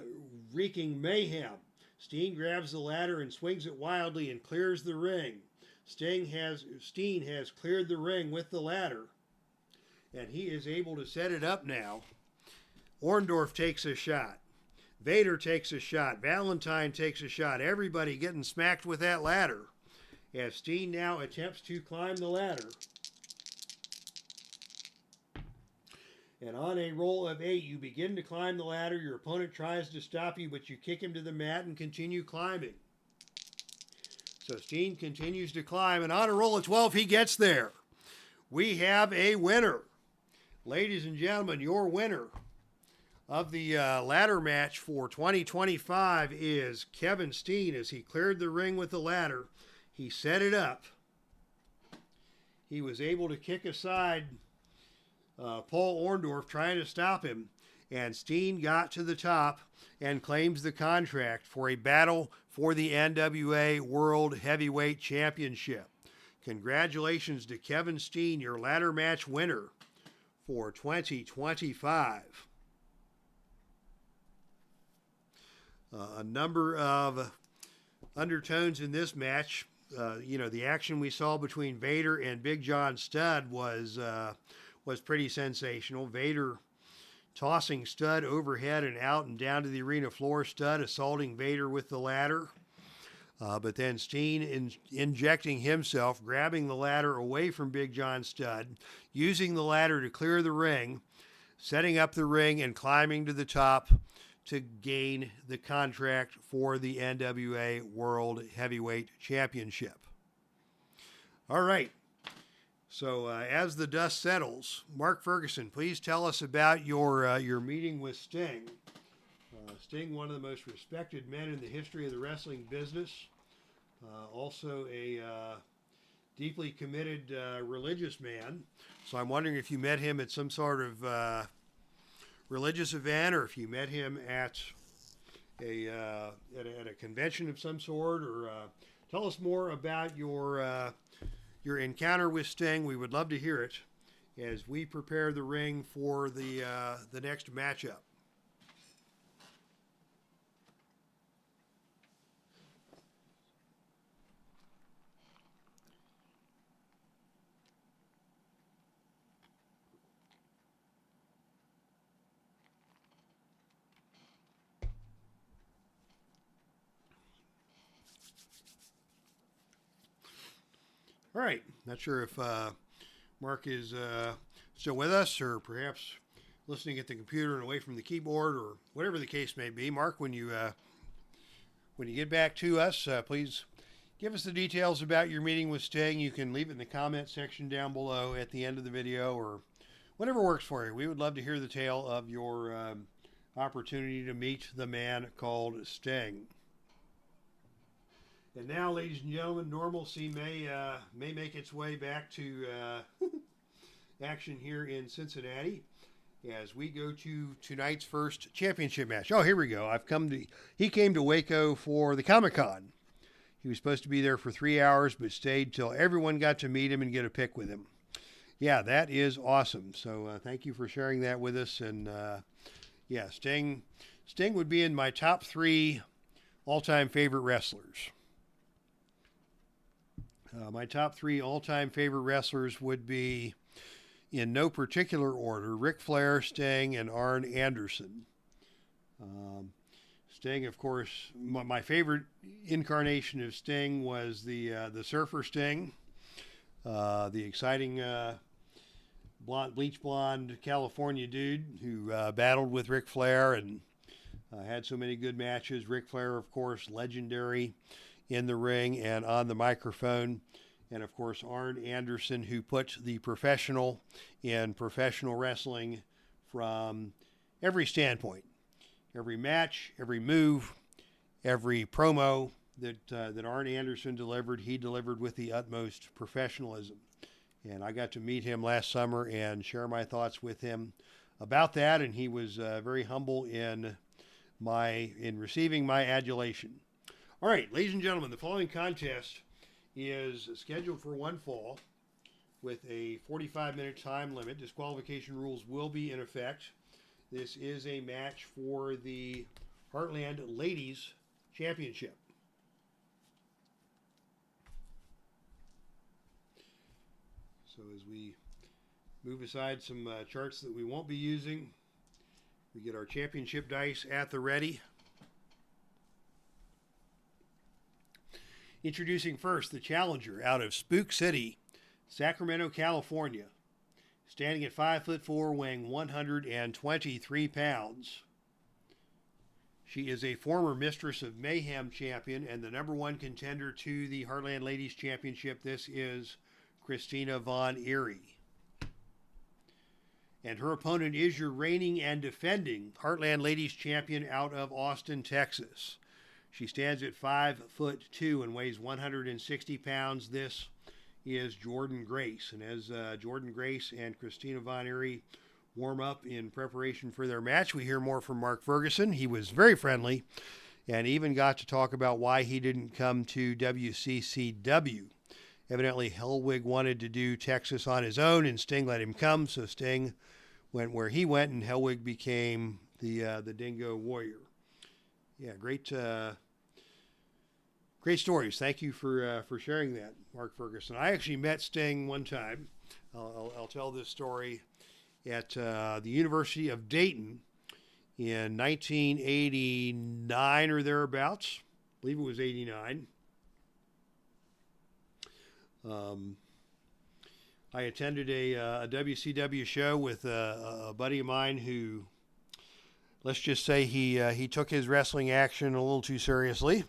wreaking mayhem. Steen grabs the ladder and swings it wildly and clears the ring. Steen has cleared the ring with the ladder, and he is able to set it up now. Orndorff takes a shot. Vader takes a shot. Valentine takes a shot. Everybody getting smacked with that ladder as Steen now attempts to climb the ladder. And on a roll of 8, you begin to climb the ladder. Your opponent tries to stop you, but you kick him to the mat and continue climbing. So Steen continues to climb, and on a roll of 12, he gets there. We have a winner. Ladies and gentlemen, your winner of the ladder match for 2025 is Kevin Steen. As he cleared the ring with the ladder, he set it up. He was able to kick aside Paul Orndorff trying to stop him, and Steen got to the top and claims the contract for a battle for the NWA World Heavyweight Championship. Congratulations to Kevin Steen, your ladder match winner for 2025. A number of undertones in this match. The action we saw between Vader and Big John Studd was pretty sensational. Vader tossing Studd overhead and out and down to the arena floor. Studd assaulting Vader with the ladder. But then Steen injecting himself, grabbing the ladder away from Big John Studd, using the ladder to clear the ring, setting up the ring, and climbing to the top to gain the contract for the NWA World Heavyweight Championship. All right. So as the dust settles, Mark Ferguson, please tell us about your meeting with Sting. Sting, one of the most respected men in the history of the wrestling business, also a deeply committed religious man. So I'm wondering if you met him at some sort of religious event, or if you met him at a convention of some sort, or tell us more about your encounter with Sting. We would love to hear it as we prepare the ring for the next matchup. All right, not sure if Mark is still with us, or perhaps listening at the computer and away from the keyboard, or whatever the case may be. Mark, when you get back to us, please give us the details about your meeting with Sting. You can leave it in the comment section down below at the end of the video, or whatever works for you. We would love to hear the tale of your opportunity to meet the man called Sting. And now, ladies and gentlemen, normalcy may make its way back to action here in Cincinnati as we go to tonight's first championship match. Oh, here we go. He came to Waco for the Comic-Con. He was supposed to be there for 3 hours, but stayed till everyone got to meet him and get a pic with him. Yeah, that is awesome. So thank you for sharing that with us. And yeah, Sting would be in my top 3 all-time favorite wrestlers. My top 3 all-time favorite wrestlers would be, in no particular order, Ric Flair, Sting, and Arn Anderson. Sting, of course, my favorite incarnation of Sting was the Surfer Sting, the exciting bleach blonde California dude who battled with Ric Flair and had so many good matches. Ric Flair, of course, legendary in the ring and on the microphone. and of course Arn Anderson, who put the professional in professional wrestling from every standpoint, every match, every move, every promo that Arn Anderson delivered, he delivered with the utmost professionalism. And I got to meet him last summer and share my thoughts with him about that, and he was very humble in receiving my adulation. All right, ladies and gentlemen, the following contest is scheduled for one fall with a 45-minute time limit. Disqualification rules will be in effect. This is a match for the Heartland Ladies Championship. So as we move aside some charts that we won't be using, we get our championship dice at the ready. Introducing first the challenger out of Spook City, Sacramento, California. Standing at 5'4", weighing 123 pounds. She is a former Mistress of Mayhem champion and the #1 contender to the Heartland Ladies Championship. This is CHRISTINA VON EERIE. And her opponent is your reigning and defending Heartland Ladies Champion out of Austin, Texas. She stands at 5'2" and weighs 160 pounds. This is JORDYNNE GRACE. And as JORDYNNE GRACE and CHRISTINA VON EERIE warm up in preparation for their match, we hear more from Mark Ferguson. He was very friendly and even got to talk about why he didn't come to WCCW. Evidently, Hellwig wanted to do Texas on his own, and Sting let him come, so Sting went where he went, and Hellwig became the Dingo Warrior. Yeah, great stories. Thank you for sharing that, Mark Ferguson. I actually met Sting one time. I'll tell this story at the University of Dayton in 1989 or thereabouts. I believe it was 89. I attended a WCW show with a buddy of mine who, let's just say he took his wrestling action a little too seriously.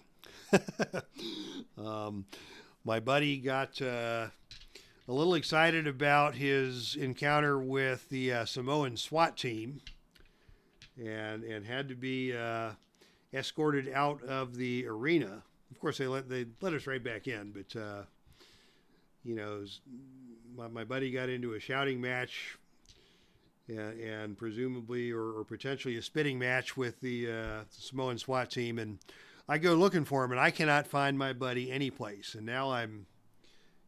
My buddy got a little excited about his encounter with the Samoan SWAT team and had to be escorted out of the arena. Of course, they let us right back in, but you know, my buddy got into a shouting match and presumably or potentially a spitting match with the Samoan SWAT team, and I go looking for him, and I cannot find my buddy anyplace. And now I'm,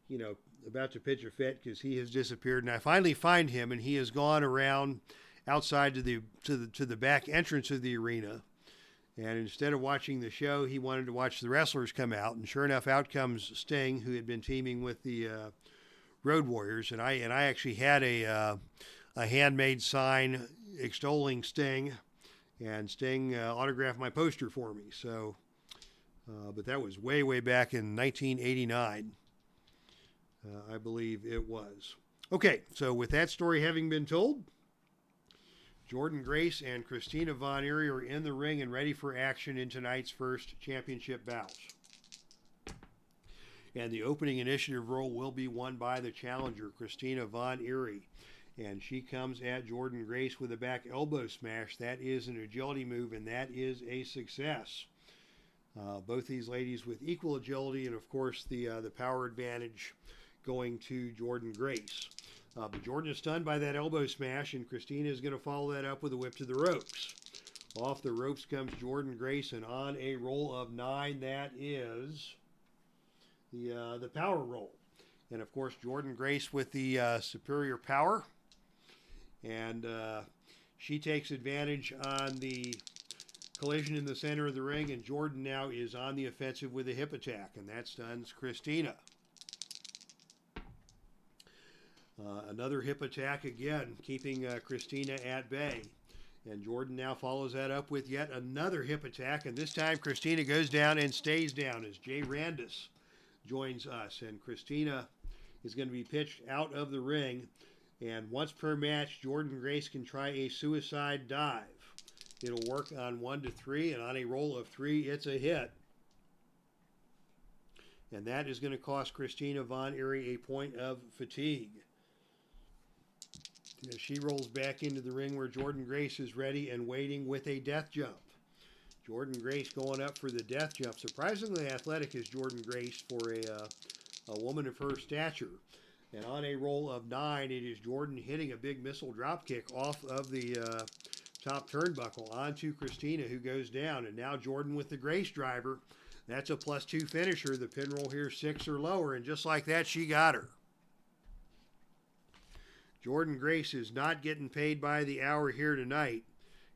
you know, about to pitch a fit because he has disappeared. And I finally find him, and he has gone around outside to the back entrance of the arena. And instead of watching the show, he wanted to watch the wrestlers come out. And sure enough, out comes Sting, who had been teaming with the Road Warriors. And I actually had a handmade sign extolling Sting, and Sting autographed my poster for me. So, but that was way back in 1989, I believe it was. Okay, so with that story having been told, JORDYNNE GRACE and CHRISTINA VON EERIE are in the ring and ready for action in tonight's first championship bout. And the opening initiative role will be won by the challenger, CHRISTINA VON EERIE. And she comes at JORDYNNE GRACE with a back elbow smash. That is an agility move, and that is a success. Both these ladies with equal agility, and of course the power advantage going to JORDYNNE GRACE. But Jordan is stunned by that elbow smash, and CHRISTINA is going to follow that up with a whip to the ropes. Off the ropes comes JORDYNNE GRACE, and on a roll of 9, that is the power roll. And of course, JORDYNNE GRACE with the superior power, and she takes advantage on the collision in the center of the ring, and Jordan now is on the offensive with a hip attack, and that stuns CHRISTINA. Another hip attack again, keeping CHRISTINA at bay. And Jordan now follows that up with yet another hip attack, and this time CHRISTINA goes down and stays down as Jay Randis joins us. And CHRISTINA is going to be pitched out of the ring, and once per match, JORDYNNE GRACE can try a suicide dive. It'll work on 1 to 3, and on a roll of 3, it's a hit. and that is going to cost Christina Von Eerie a point of fatigue. As she rolls back into the ring where Jordynne Grace is ready and waiting with a death jump. Jordynne Grace going up for the death jump. Surprisingly athletic is Jordynne Grace for a woman of her stature. And on a roll of 9, it is Jordynne hitting a big missile drop kick off of the top turnbuckle onto Christina, who goes down. And now Jordynne with the Grace driver. That's a +2 finisher. The pin roll here 6 or lower, and just like that, she got her. Jordynne Grace is not getting paid by the hour here tonight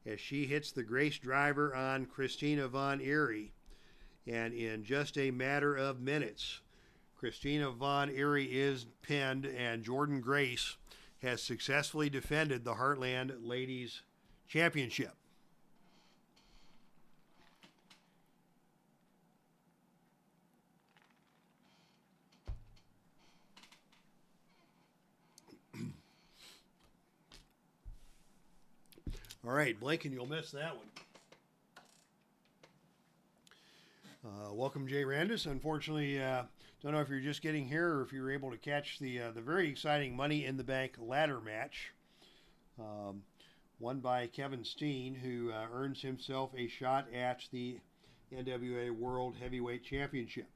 as she hits the Grace driver on Christina Von Eerie. And in just a matter of minutes, Christina Von Eerie is pinned, and Jordynne Grace has successfully defended the Heartland Ladies Championship. All right, blinking, you'll miss that one. Welcome, Jay Randis. Unfortunately, don't know if you're just getting here or if you were able to catch the very exciting Money in the Bank ladder match, won by Kevin Steen, who earns himself a shot at the NWA World Heavyweight Championship.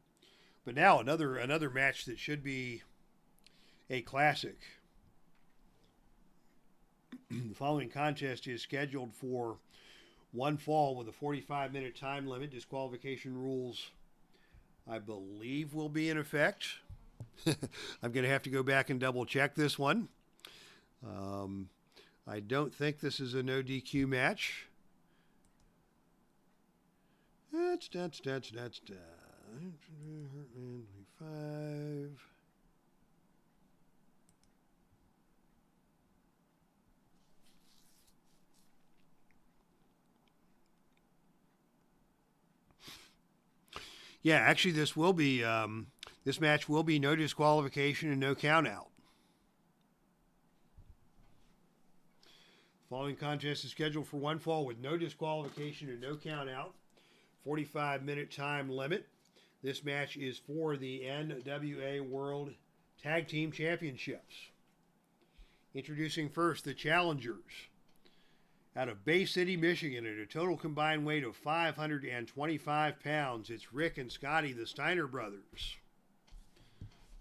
But now another match that should be a classic. The following contest is scheduled for one fall with a 45-minute time limit. Disqualification rules, I believe, will be in effect. I'm going to have to go back and double check this one. I don't think this is a no DQ match. That's 5. Yeah, actually, this match will be no disqualification and no count out. Following contest is scheduled for one fall with no disqualification and no count out. 45-minute time limit. This match is for the NWA World Tag Team Championships. Introducing first the challengers. Out of Bay City, Michigan, at a total combined weight of 525 pounds, it's Rick and Scotty, the Steiner brothers.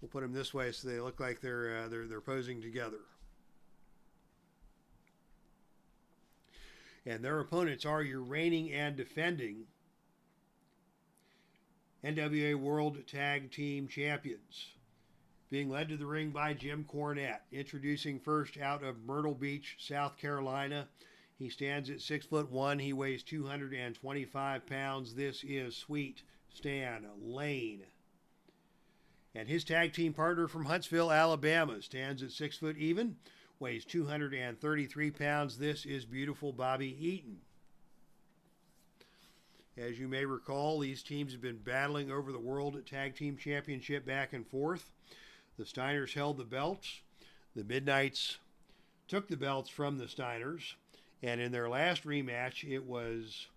We'll put them this way so they look like they're posing together. And their opponents are your reigning and defending NWA World Tag Team Champions. Being led to the ring by Jim Cornette. Introducing first out of Myrtle Beach, South Carolina. He stands at 6'1". He weighs 225 pounds. This is Sweet Stan Lane. And his tag team partner from Huntsville, Alabama, stands at 6 foot even, weighs 233 pounds. This is beautiful Bobby Eaton. As you may recall, these teams have been battling over the World Tag Team Championship back and forth. The Steiners held the belts. The Midnights took the belts from the Steiners. And in their last rematch, it was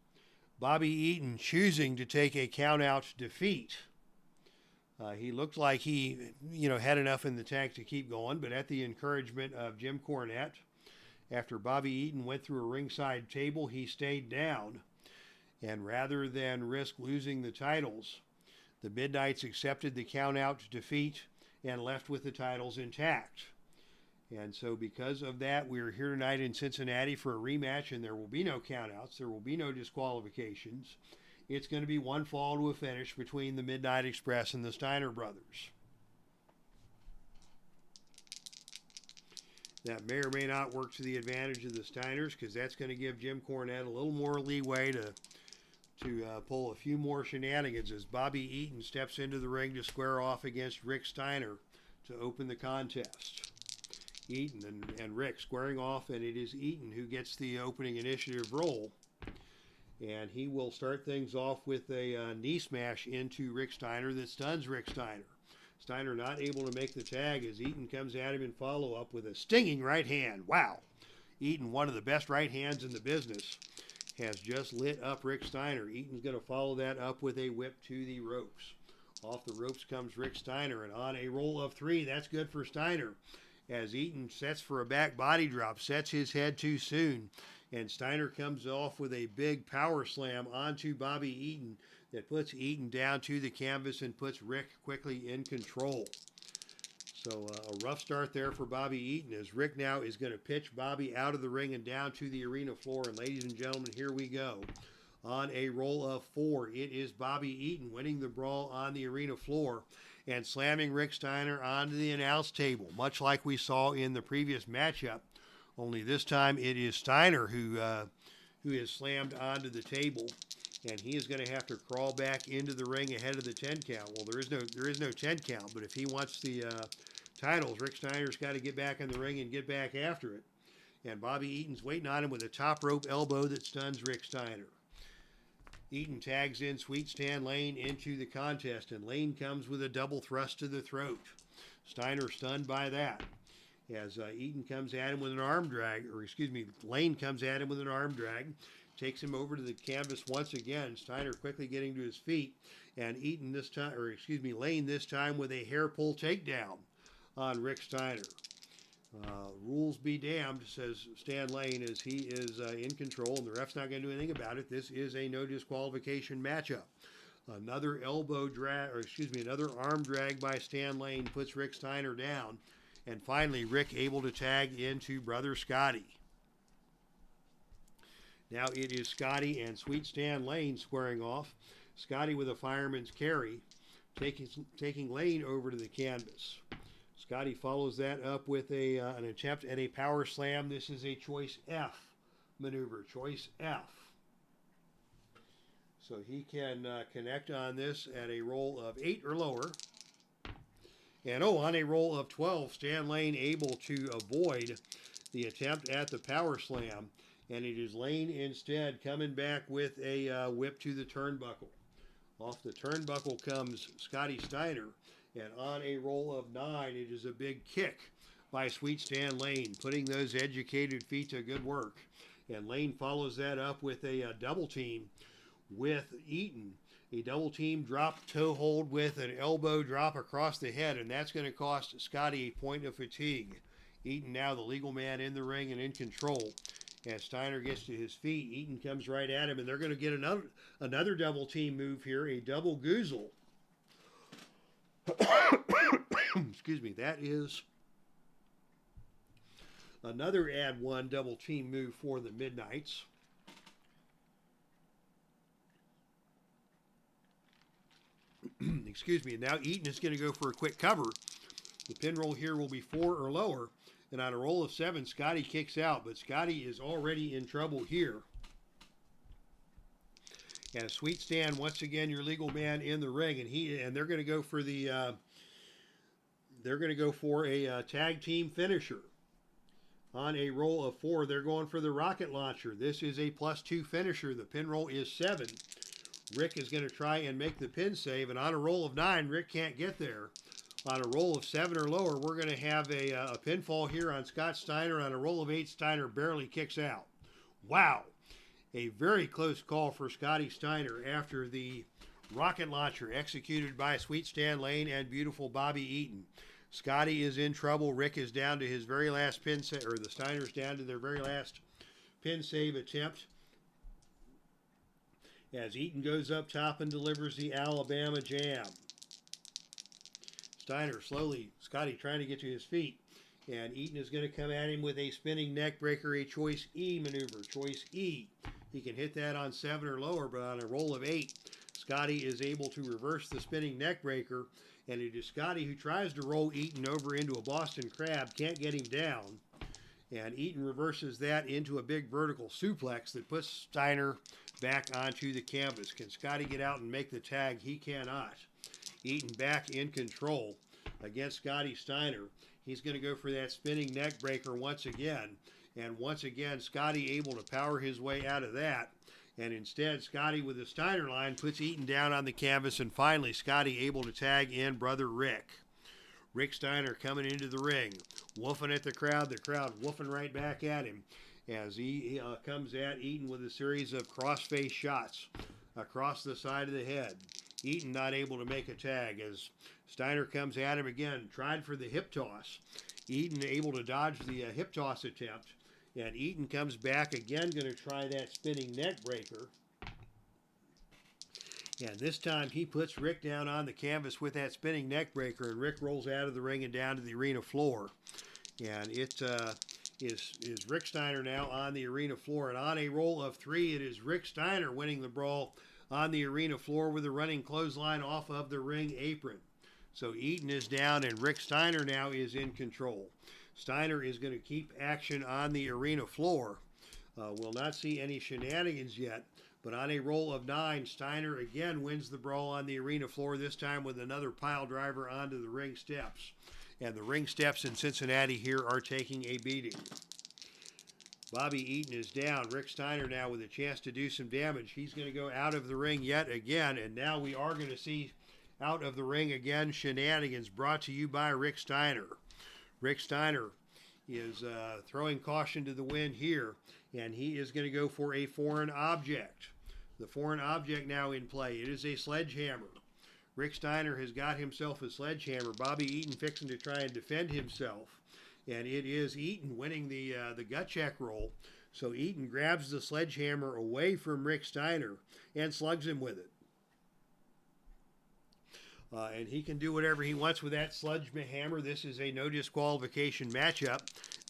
Bobby Eaton choosing to take a count-out defeat. He looked like he, had enough in the tank to keep going, but at the encouragement of Jim Cornette, after Bobby Eaton went through a ringside table, he stayed down. And rather than risk losing the titles, the Midnights accepted the count-out defeat and left with the titles intact. And so because of that, we're here tonight in Cincinnati for a rematch, and there will be no countouts. There will be no disqualifications. It's going to be one fall to a finish between the Midnight Express and the Steiner brothers. That may or may not work to the advantage of the Steiners, because that's going to give Jim Cornette a little more leeway to pull a few more shenanigans as Bobby Eaton steps into the ring to square off against Rick Steiner to open the contest. Eaton and Rick squaring off, and it is Eaton who gets the opening initiative role. And he will start things off with a knee smash into Rick Steiner that stuns Rick Steiner. Steiner not able to make the tag as Eaton comes at him in follow-up with a stinging right hand. Wow. Eaton, one of the best right hands in the business, has just lit up Rick Steiner. Eaton's going to follow that up with a whip to the ropes. Off the ropes comes Rick Steiner, and on a roll of 3, that's good for Steiner. As Eaton sets for a back body drop, sets his head too soon, and Steiner comes off with a big power slam onto Bobby Eaton that puts Eaton down to the canvas and puts Rick quickly in control. So a rough start there for Bobby Eaton, as Rick now is going to pitch Bobby out of the ring and down to the arena floor. And ladies and gentlemen, here we go. On a roll of 4, it is Bobby Eaton winning the brawl on the arena floor and slamming Rick Steiner onto the announce table, much like we saw in the previous matchup. Only this time it is Steiner who is slammed onto the table, and he is going to have to crawl back into the ring ahead of the 10 count. Well, there is no 10 count, but if he wants the titles, Rick Steiner's got to get back in the ring and get back after it. And Bobby Eaton's waiting on him with a top rope elbow that stuns Rick Steiner. Eaton tags in Sweet Stan Lane into the contest, and Lane comes with a double thrust to the throat. Steiner stunned by that. As Eaton comes at him with an arm drag, Lane comes at him with an arm drag, takes him over to the canvas once again. Steiner quickly getting to his feet, and Eaton this time, Lane this time with a hair pull takedown on Rick Steiner. Rules be damned, says Stan Lane, as he is in control, and the ref's not going to do anything about it. This is a no disqualification matchup. Another elbow drag, another arm drag by Stan Lane puts Rick Steiner down, and finally Rick able to tag into Brother Scotty. Now it is Scotty and Sweet Stan Lane squaring off. Scotty with a fireman's carry, taking Lane over to the canvas. Scotty follows that up with an attempt at a power slam. This is a choice F maneuver, choice F. So he can connect on this at a roll of 8 or lower. And on a roll of 12, Stan Lane able to avoid the attempt at the power slam. And it is Lane instead coming back with a whip to the turnbuckle. Off the turnbuckle comes Scotty Steiner. And on a roll of 9, it is a big kick by Sweet Stan Lane, putting those educated feet to good work. And Lane follows that up with a double team with Eaton. A double team drop toe hold with an elbow drop across the head, and that's going to cost Scotty a point of fatigue. Eaton now the legal man in the ring and in control. As Steiner gets to his feet, Eaton comes right at him, and they're going to get another double team move here, a double goozle. That is another add 1 double team move for the Midnights. Now Eaton is going to go for a quick cover. The pin roll here will be 4 or lower, and on a roll of 7, Scotty kicks out, but Scotty is already in trouble here. And Sweet Stan, once again, your legal man in the ring, and they're going to go for the tag team finisher. On a roll of 4, they're going for the rocket launcher. This is a +2 finisher. The pin roll is 7. Rick is going to try and make the pin save, and on a roll of 9, Rick can't get there. On a roll of 7 or lower, we're going to have a pinfall here on Scott Steiner. On a roll of 8, Steiner barely kicks out. Wow. A very close call for Scotty Steiner after the rocket launcher executed by Sweet Stan Lane and beautiful Bobby Eaton. Scotty is in trouble. Rick is down to his very last pin save, or the Steiners down to their very last pin save attempt. As Eaton goes up top and delivers the Alabama Jam. Steiner slowly, Scotty trying to get to his feet. And Eaton is going to come at him with a spinning neck breaker, a choice E maneuver, choice E. He can hit that on 7 or lower, but on a roll of 8, Scotty is able to reverse the spinning neck breaker, and it is Scotty who tries to roll Eaton over into a Boston Crab, can't get him down, and Eaton reverses that into a big vertical suplex that puts Steiner back onto the canvas. Can Scotty get out and make the tag? He cannot. Eaton back in control against Scotty Steiner. He's going to go for that spinning neck breaker once again. And once again, Scotty able to power his way out of that. And instead, Scotty with the Steiner line puts Eaton down on the canvas. And finally, Scotty able to tag in Brother Rick. Rick Steiner coming into the ring, woofing at the crowd woofing right back at him as he comes at Eaton with a series of crossface shots across the side of the head. Eaton not able to make a tag as Steiner comes at him again. Tried for the hip toss. Eaton able to dodge the hip toss attempt. And Eaton comes back again, going to try that spinning neck breaker. And this time he puts Rick down on the canvas with that spinning neck breaker, and Rick rolls out of the ring and down to the arena floor. And it is Rick Steiner now on the arena floor. And on a roll of 3, it is Rick Steiner winning the brawl on the arena floor with a running clothesline off of the ring apron. So Eaton is down, and Rick Steiner now is in control. Steiner is going to keep action on the arena floor. We'll not see any shenanigans yet, but on a roll of 9, Steiner again wins the brawl on the arena floor, this time with another pile driver onto the ring steps. And the ring steps in Cincinnati here are taking a beating. Bobby Eaton is down. Rick Steiner now with a chance to do some damage. He's going to go out of the ring yet again, and now we are going to see out of the ring again shenanigans brought to you by Rick Steiner. Rick Steiner is throwing caution to the wind here, and he is going to go for a foreign object. The foreign object now in play. It is a sledgehammer. Rick Steiner has got himself a sledgehammer. Bobby Eaton fixing to try and defend himself. And it is Eaton winning the gut check roll. So Eaton grabs the sledgehammer away from Rick Steiner and slugs him with it. And he can do whatever he wants with that sledgehammer. This is a no disqualification matchup.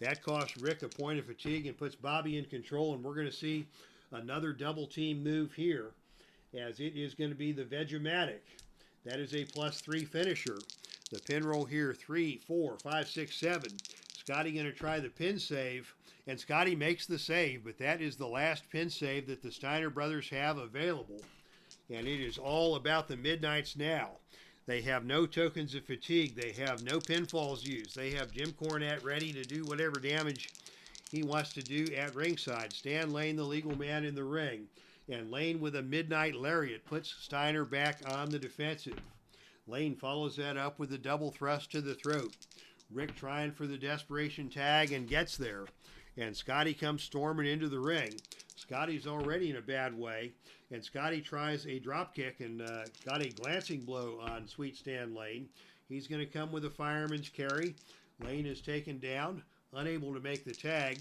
That costs Rick a point of fatigue and puts Bobby in control. And we're going to see another double team move here, as it is going to be the Vegematic. That is a +3 finisher. The pin roll here, 3, 4, 5, 6, 7. Scotty going to try the pin save, and Scotty makes the save, but that is the last pin save that the Steiner brothers have available. And it is all about the Midnights now. They have no tokens of fatigue. They have no pinfalls used. They have Jim Cornette ready to do whatever damage he wants to do at ringside. Stan Lane, the legal man in the ring. And Lane with a midnight lariat puts Steiner back on the defensive. Lane follows that up with a double thrust to the throat. Rick trying for the desperation tag and gets there. And Scotty comes storming into the ring. Scotty's already in a bad way. And Scotty tries a drop kick and got a glancing blow on Sweet Stan Lane. He's going to come with a fireman's carry. Lane is taken down, unable to make the tag,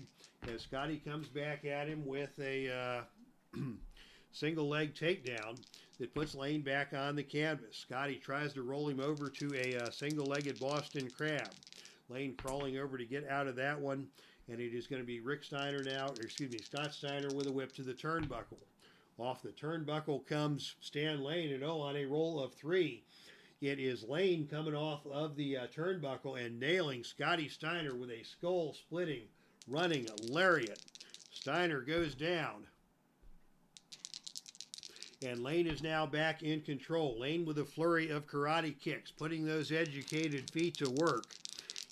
as Scotty comes back at him with a single leg takedown that puts Lane back on the canvas. Scotty tries to roll him over to a single-legged Boston Crab. Lane crawling over to get out of that one, and it is going to be Scott Steiner with a whip to the turnbuckle. Off the turnbuckle comes Stan Lane, and on a roll of 3, it is Lane coming off of the turnbuckle and nailing Scotty Steiner with a skull-splitting running lariat. Steiner goes down. And Lane is now back in control. Lane with a flurry of karate kicks, putting those educated feet to work.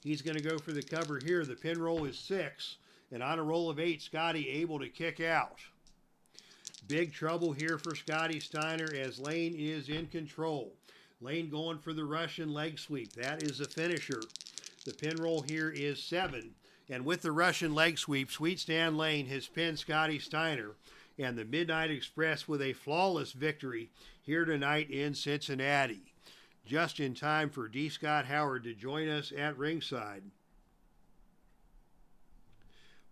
He's going to go for the cover here. The pin roll is 6. And on a roll of 8, Scotty able to kick out. Big trouble here for Scotty Steiner as Lane is in control. Lane going for the Russian leg sweep. That is a finisher. The pin roll here is 7. And with the Russian leg sweep, Sweet Stan Lane has pinned Scotty Steiner. And the Midnight Express with a flawless victory here tonight in Cincinnati. Just in time for D. Scott Howard to join us at ringside.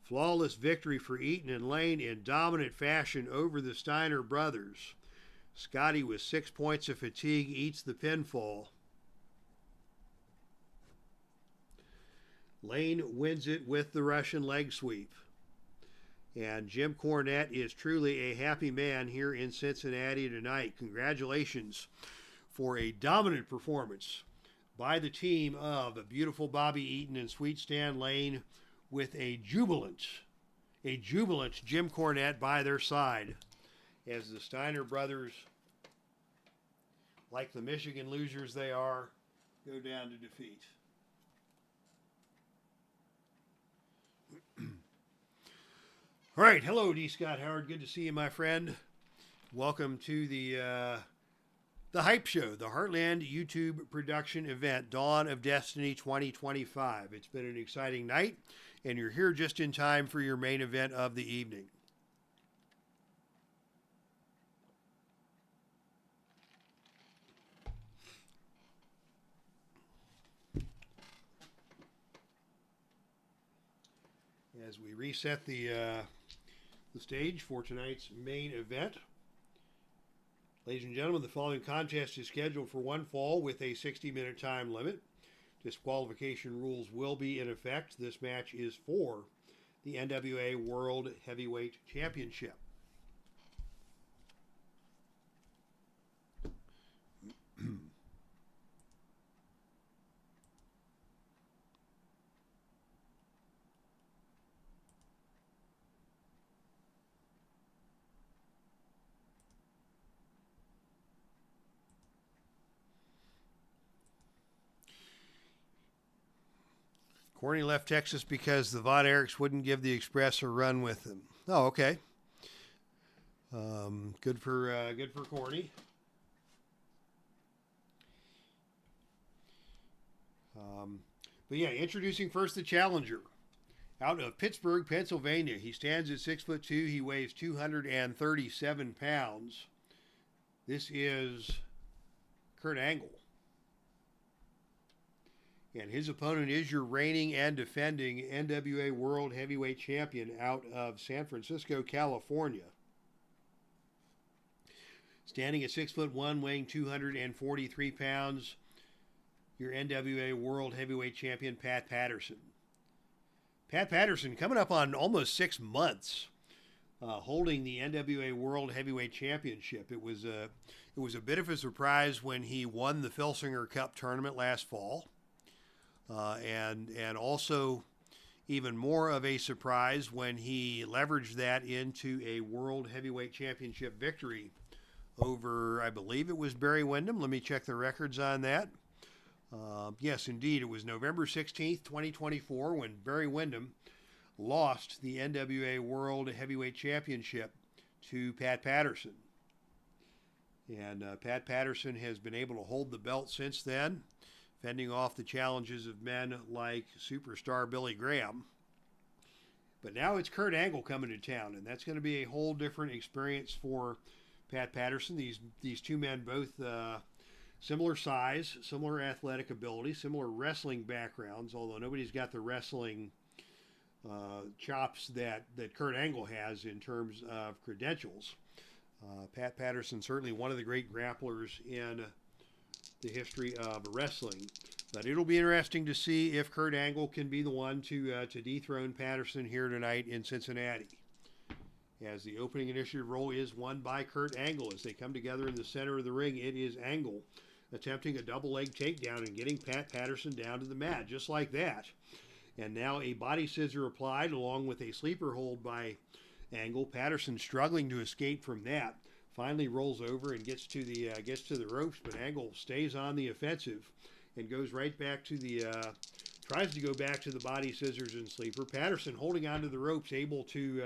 Flawless victory for Eaton and Lane in dominant fashion over the Steiner brothers. Scotty with 6 points of fatigue eats the pinfall. Lane wins it with the Russian leg sweep. And Jim Cornette is truly a happy man here in Cincinnati tonight. Congratulations for a dominant performance by the team of a beautiful Bobby Eaton and Sweet Stan Lane with a jubilant Jim Cornette by their side as the Steiner brothers, like the Michigan losers they are, go down to defeat. All right, hello, D. Scott Howard. Good to see you, my friend. Welcome to the Hype Show, the Heartland YouTube production event, Dawn of Destiny 2025. It's been an exciting night, and you're here just in time for your main event of the evening. as we reset the stage for tonight's main event. Ladies and gentlemen, the following contest is scheduled for one fall with a 60-minute time limit. Disqualification rules will be in effect. This match is for the NWA World Heavyweight Championship. Corny left Texas because the Von Erichs wouldn't give the Express a run with him. Oh, okay. Good for Corny. But yeah, introducing first the challenger. Out of Pittsburgh, Pennsylvania. He stands at 6'2". He weighs 237 pounds. This is Kurt Angle. And his opponent is your reigning and defending NWA World Heavyweight Champion out of San Francisco, California. Standing at 6'1", weighing 243 pounds, your NWA World Heavyweight Champion, Pat Patterson. Pat Patterson coming up on almost 6 months holding the NWA World Heavyweight Championship. It was a bit of a surprise when he won the Filsinger Cup tournament last fall. And also even more of a surprise when he leveraged that into a World Heavyweight Championship victory over, I believe it was Barry Windham. Let me check the records on that. Yes, indeed, it was November 16th, 2024, when Barry Windham lost the NWA World Heavyweight Championship to Pat Patterson. And Pat Patterson has been able to hold the belt since then, fending off the challenges of men like superstar Billy Graham. But now it's Kurt Angle coming to town, and that's going to be a whole different experience for Pat Patterson. These two men both similar size, similar athletic ability, similar wrestling backgrounds, although nobody's got the wrestling chops that Kurt Angle has in terms of credentials. Pat Patterson, certainly one of the great grapplers in the history of wrestling. But it'll be interesting to see if Kurt Angle can be the one to dethrone Patterson here tonight in Cincinnati. As the opening initiative role is won by Kurt Angle. As they come together in the center of the ring, it is Angle attempting a double leg takedown and getting Pat Patterson down to the mat, just like that. And now a body scissor applied along with a sleeper hold by Angle. Patterson struggling to escape from that. Finally rolls over and gets to the ropes, but Angle stays on the offensive and goes right back to the tries to go back to the body scissors and sleeper. Patterson holding onto the ropes, able to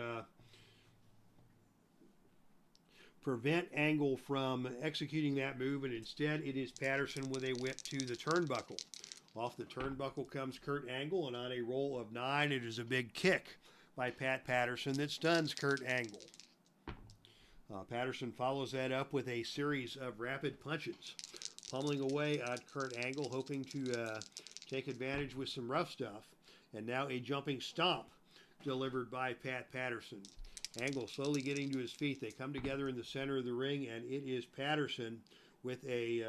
prevent Angle from executing that move, and instead it is Patterson with a whip to the turnbuckle. Off the turnbuckle comes Kurt Angle, and on a roll of 9, it is a big kick by Pat Patterson that stuns Kurt Angle. Patterson follows that up with a series of rapid punches, pummeling away at Kurt Angle, hoping to take advantage with some rough stuff. And now a jumping stomp delivered by Pat Patterson. Angle slowly getting to his feet. They come together in the center of the ring, and it is Patterson with a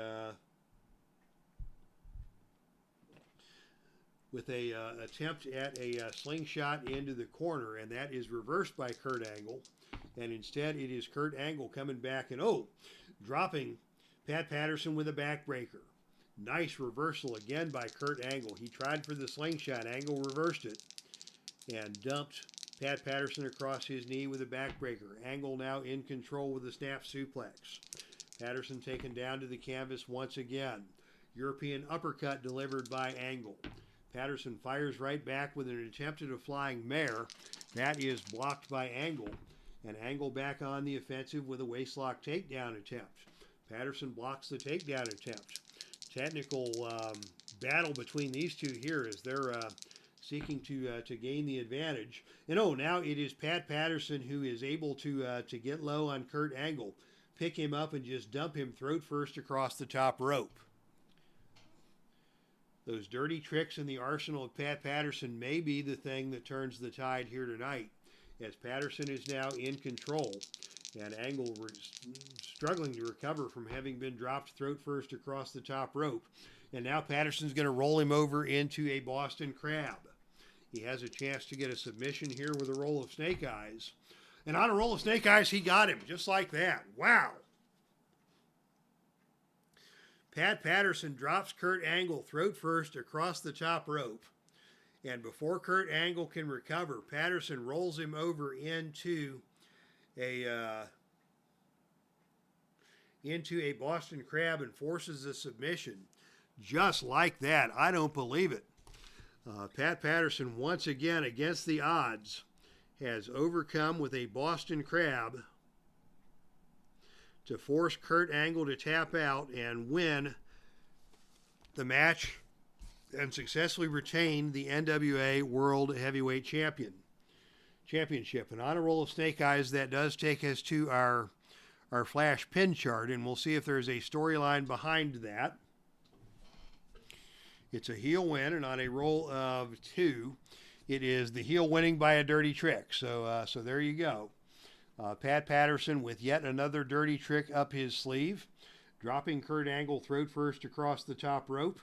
attempt at a slingshot into the corner, and that is reversed by Kurt Angle. And instead, it is Kurt Angle coming back and, dropping Pat Patterson with a backbreaker. Nice reversal again by Kurt Angle. He tried for the slingshot. Angle reversed it and dumped Pat Patterson across his knee with a backbreaker. Angle now in control with a snap suplex. Patterson taken down to the canvas once again. European uppercut delivered by Angle. Patterson fires right back with an attempt at a flying mare. That is blocked by Angle. And Angle back on the offensive with a waistlock takedown attempt. Patterson blocks the takedown attempt. Technical battle between these two here as they're seeking to gain the advantage. And now it is Pat Patterson who is able to get low on Kurt Angle, pick him up and just dump him throat first across the top rope. Those dirty tricks in the arsenal of Pat Patterson may be the thing that turns the tide here tonight, as Patterson is now in control, and Angle struggling to recover from having been dropped throat first across the top rope. And now Patterson's going to roll him over into a Boston Crab. He has a chance to get a submission here with a roll of Snake Eyes. And on a roll of Snake Eyes, he got him just like that. Wow. Pat Patterson drops Kurt Angle throat first across the top rope. And before Kurt Angle can recover, Patterson rolls him over into a Boston Crab and forces a submission. Just like that. I don't believe it. Pat Patterson, once again, against the odds, has overcome with a Boston Crab to force Kurt Angle to tap out and win the match and successfully retain the NWA World Heavyweight Championship. And on a roll of Snake Eyes, that does take us to our flash pin chart, and we'll see if there's a storyline behind that. It's a heel win, and on a roll of 2, it is the heel winning by a dirty trick. So there you go. Pat Patterson with yet another dirty trick up his sleeve, dropping Kurt Angle throat first across the top rope,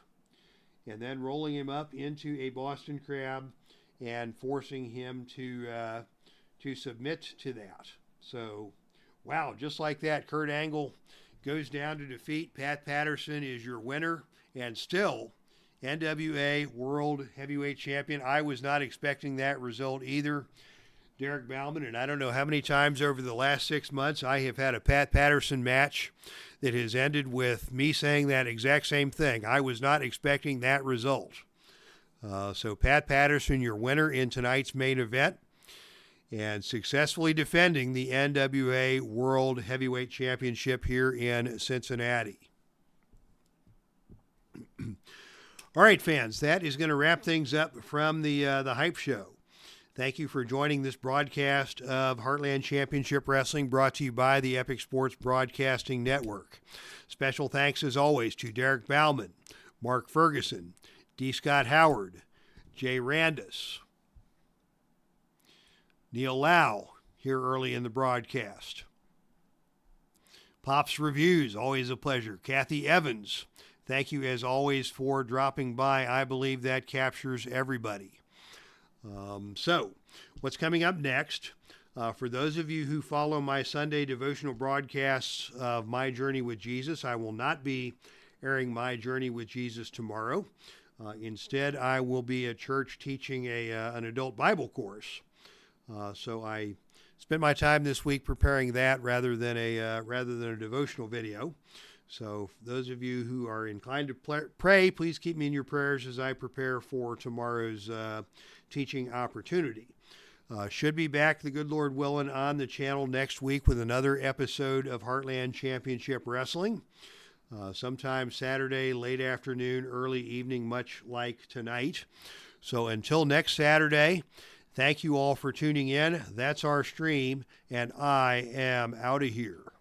and then rolling him up into a Boston Crab and forcing him to submit to that. So, wow, just like that, Kurt Angle goes down to defeat. Pat Patterson is your winner, and still NWA World Heavyweight Champion. I was not expecting that result either, Derek Bauman, and I don't know how many times over the last 6 months I have had a Pat Patterson match that has ended with me saying that exact same thing. I was not expecting that result. So Pat Patterson, your winner in tonight's main event, and successfully defending the NWA World Heavyweight Championship here in Cincinnati. All right, fans, that is going to wrap things up from the Hype Show. Thank you for joining this broadcast of Heartland Championship Wrestling, brought to you by the Epic Sports Broadcasting Network. Special thanks, as always, to Derek Bauman, Mark Ferguson, D. Scott Howard, Jay Randus, Neil Lau, here early in the broadcast. Pop's Reviews, always a pleasure. Kathy Evans, thank you, as always, for dropping by. I believe that captures everybody. So, what's coming up next? For those of you who follow my Sunday devotional broadcasts of My Journey with Jesus, I will not be airing My Journey with Jesus tomorrow. Instead, I will be at church teaching an adult Bible course. So I spent my time this week preparing that rather than a devotional video. So those of you who are inclined to pray, please keep me in your prayers as I prepare for tomorrow's teaching opportunity. Should be back, the good Lord willing, on the channel next week with another episode of Heartland Championship Wrestling. Sometime Saturday, late afternoon, early evening, much like tonight. So until next Saturday, thank you all for tuning in. That's our stream, and I am out of here.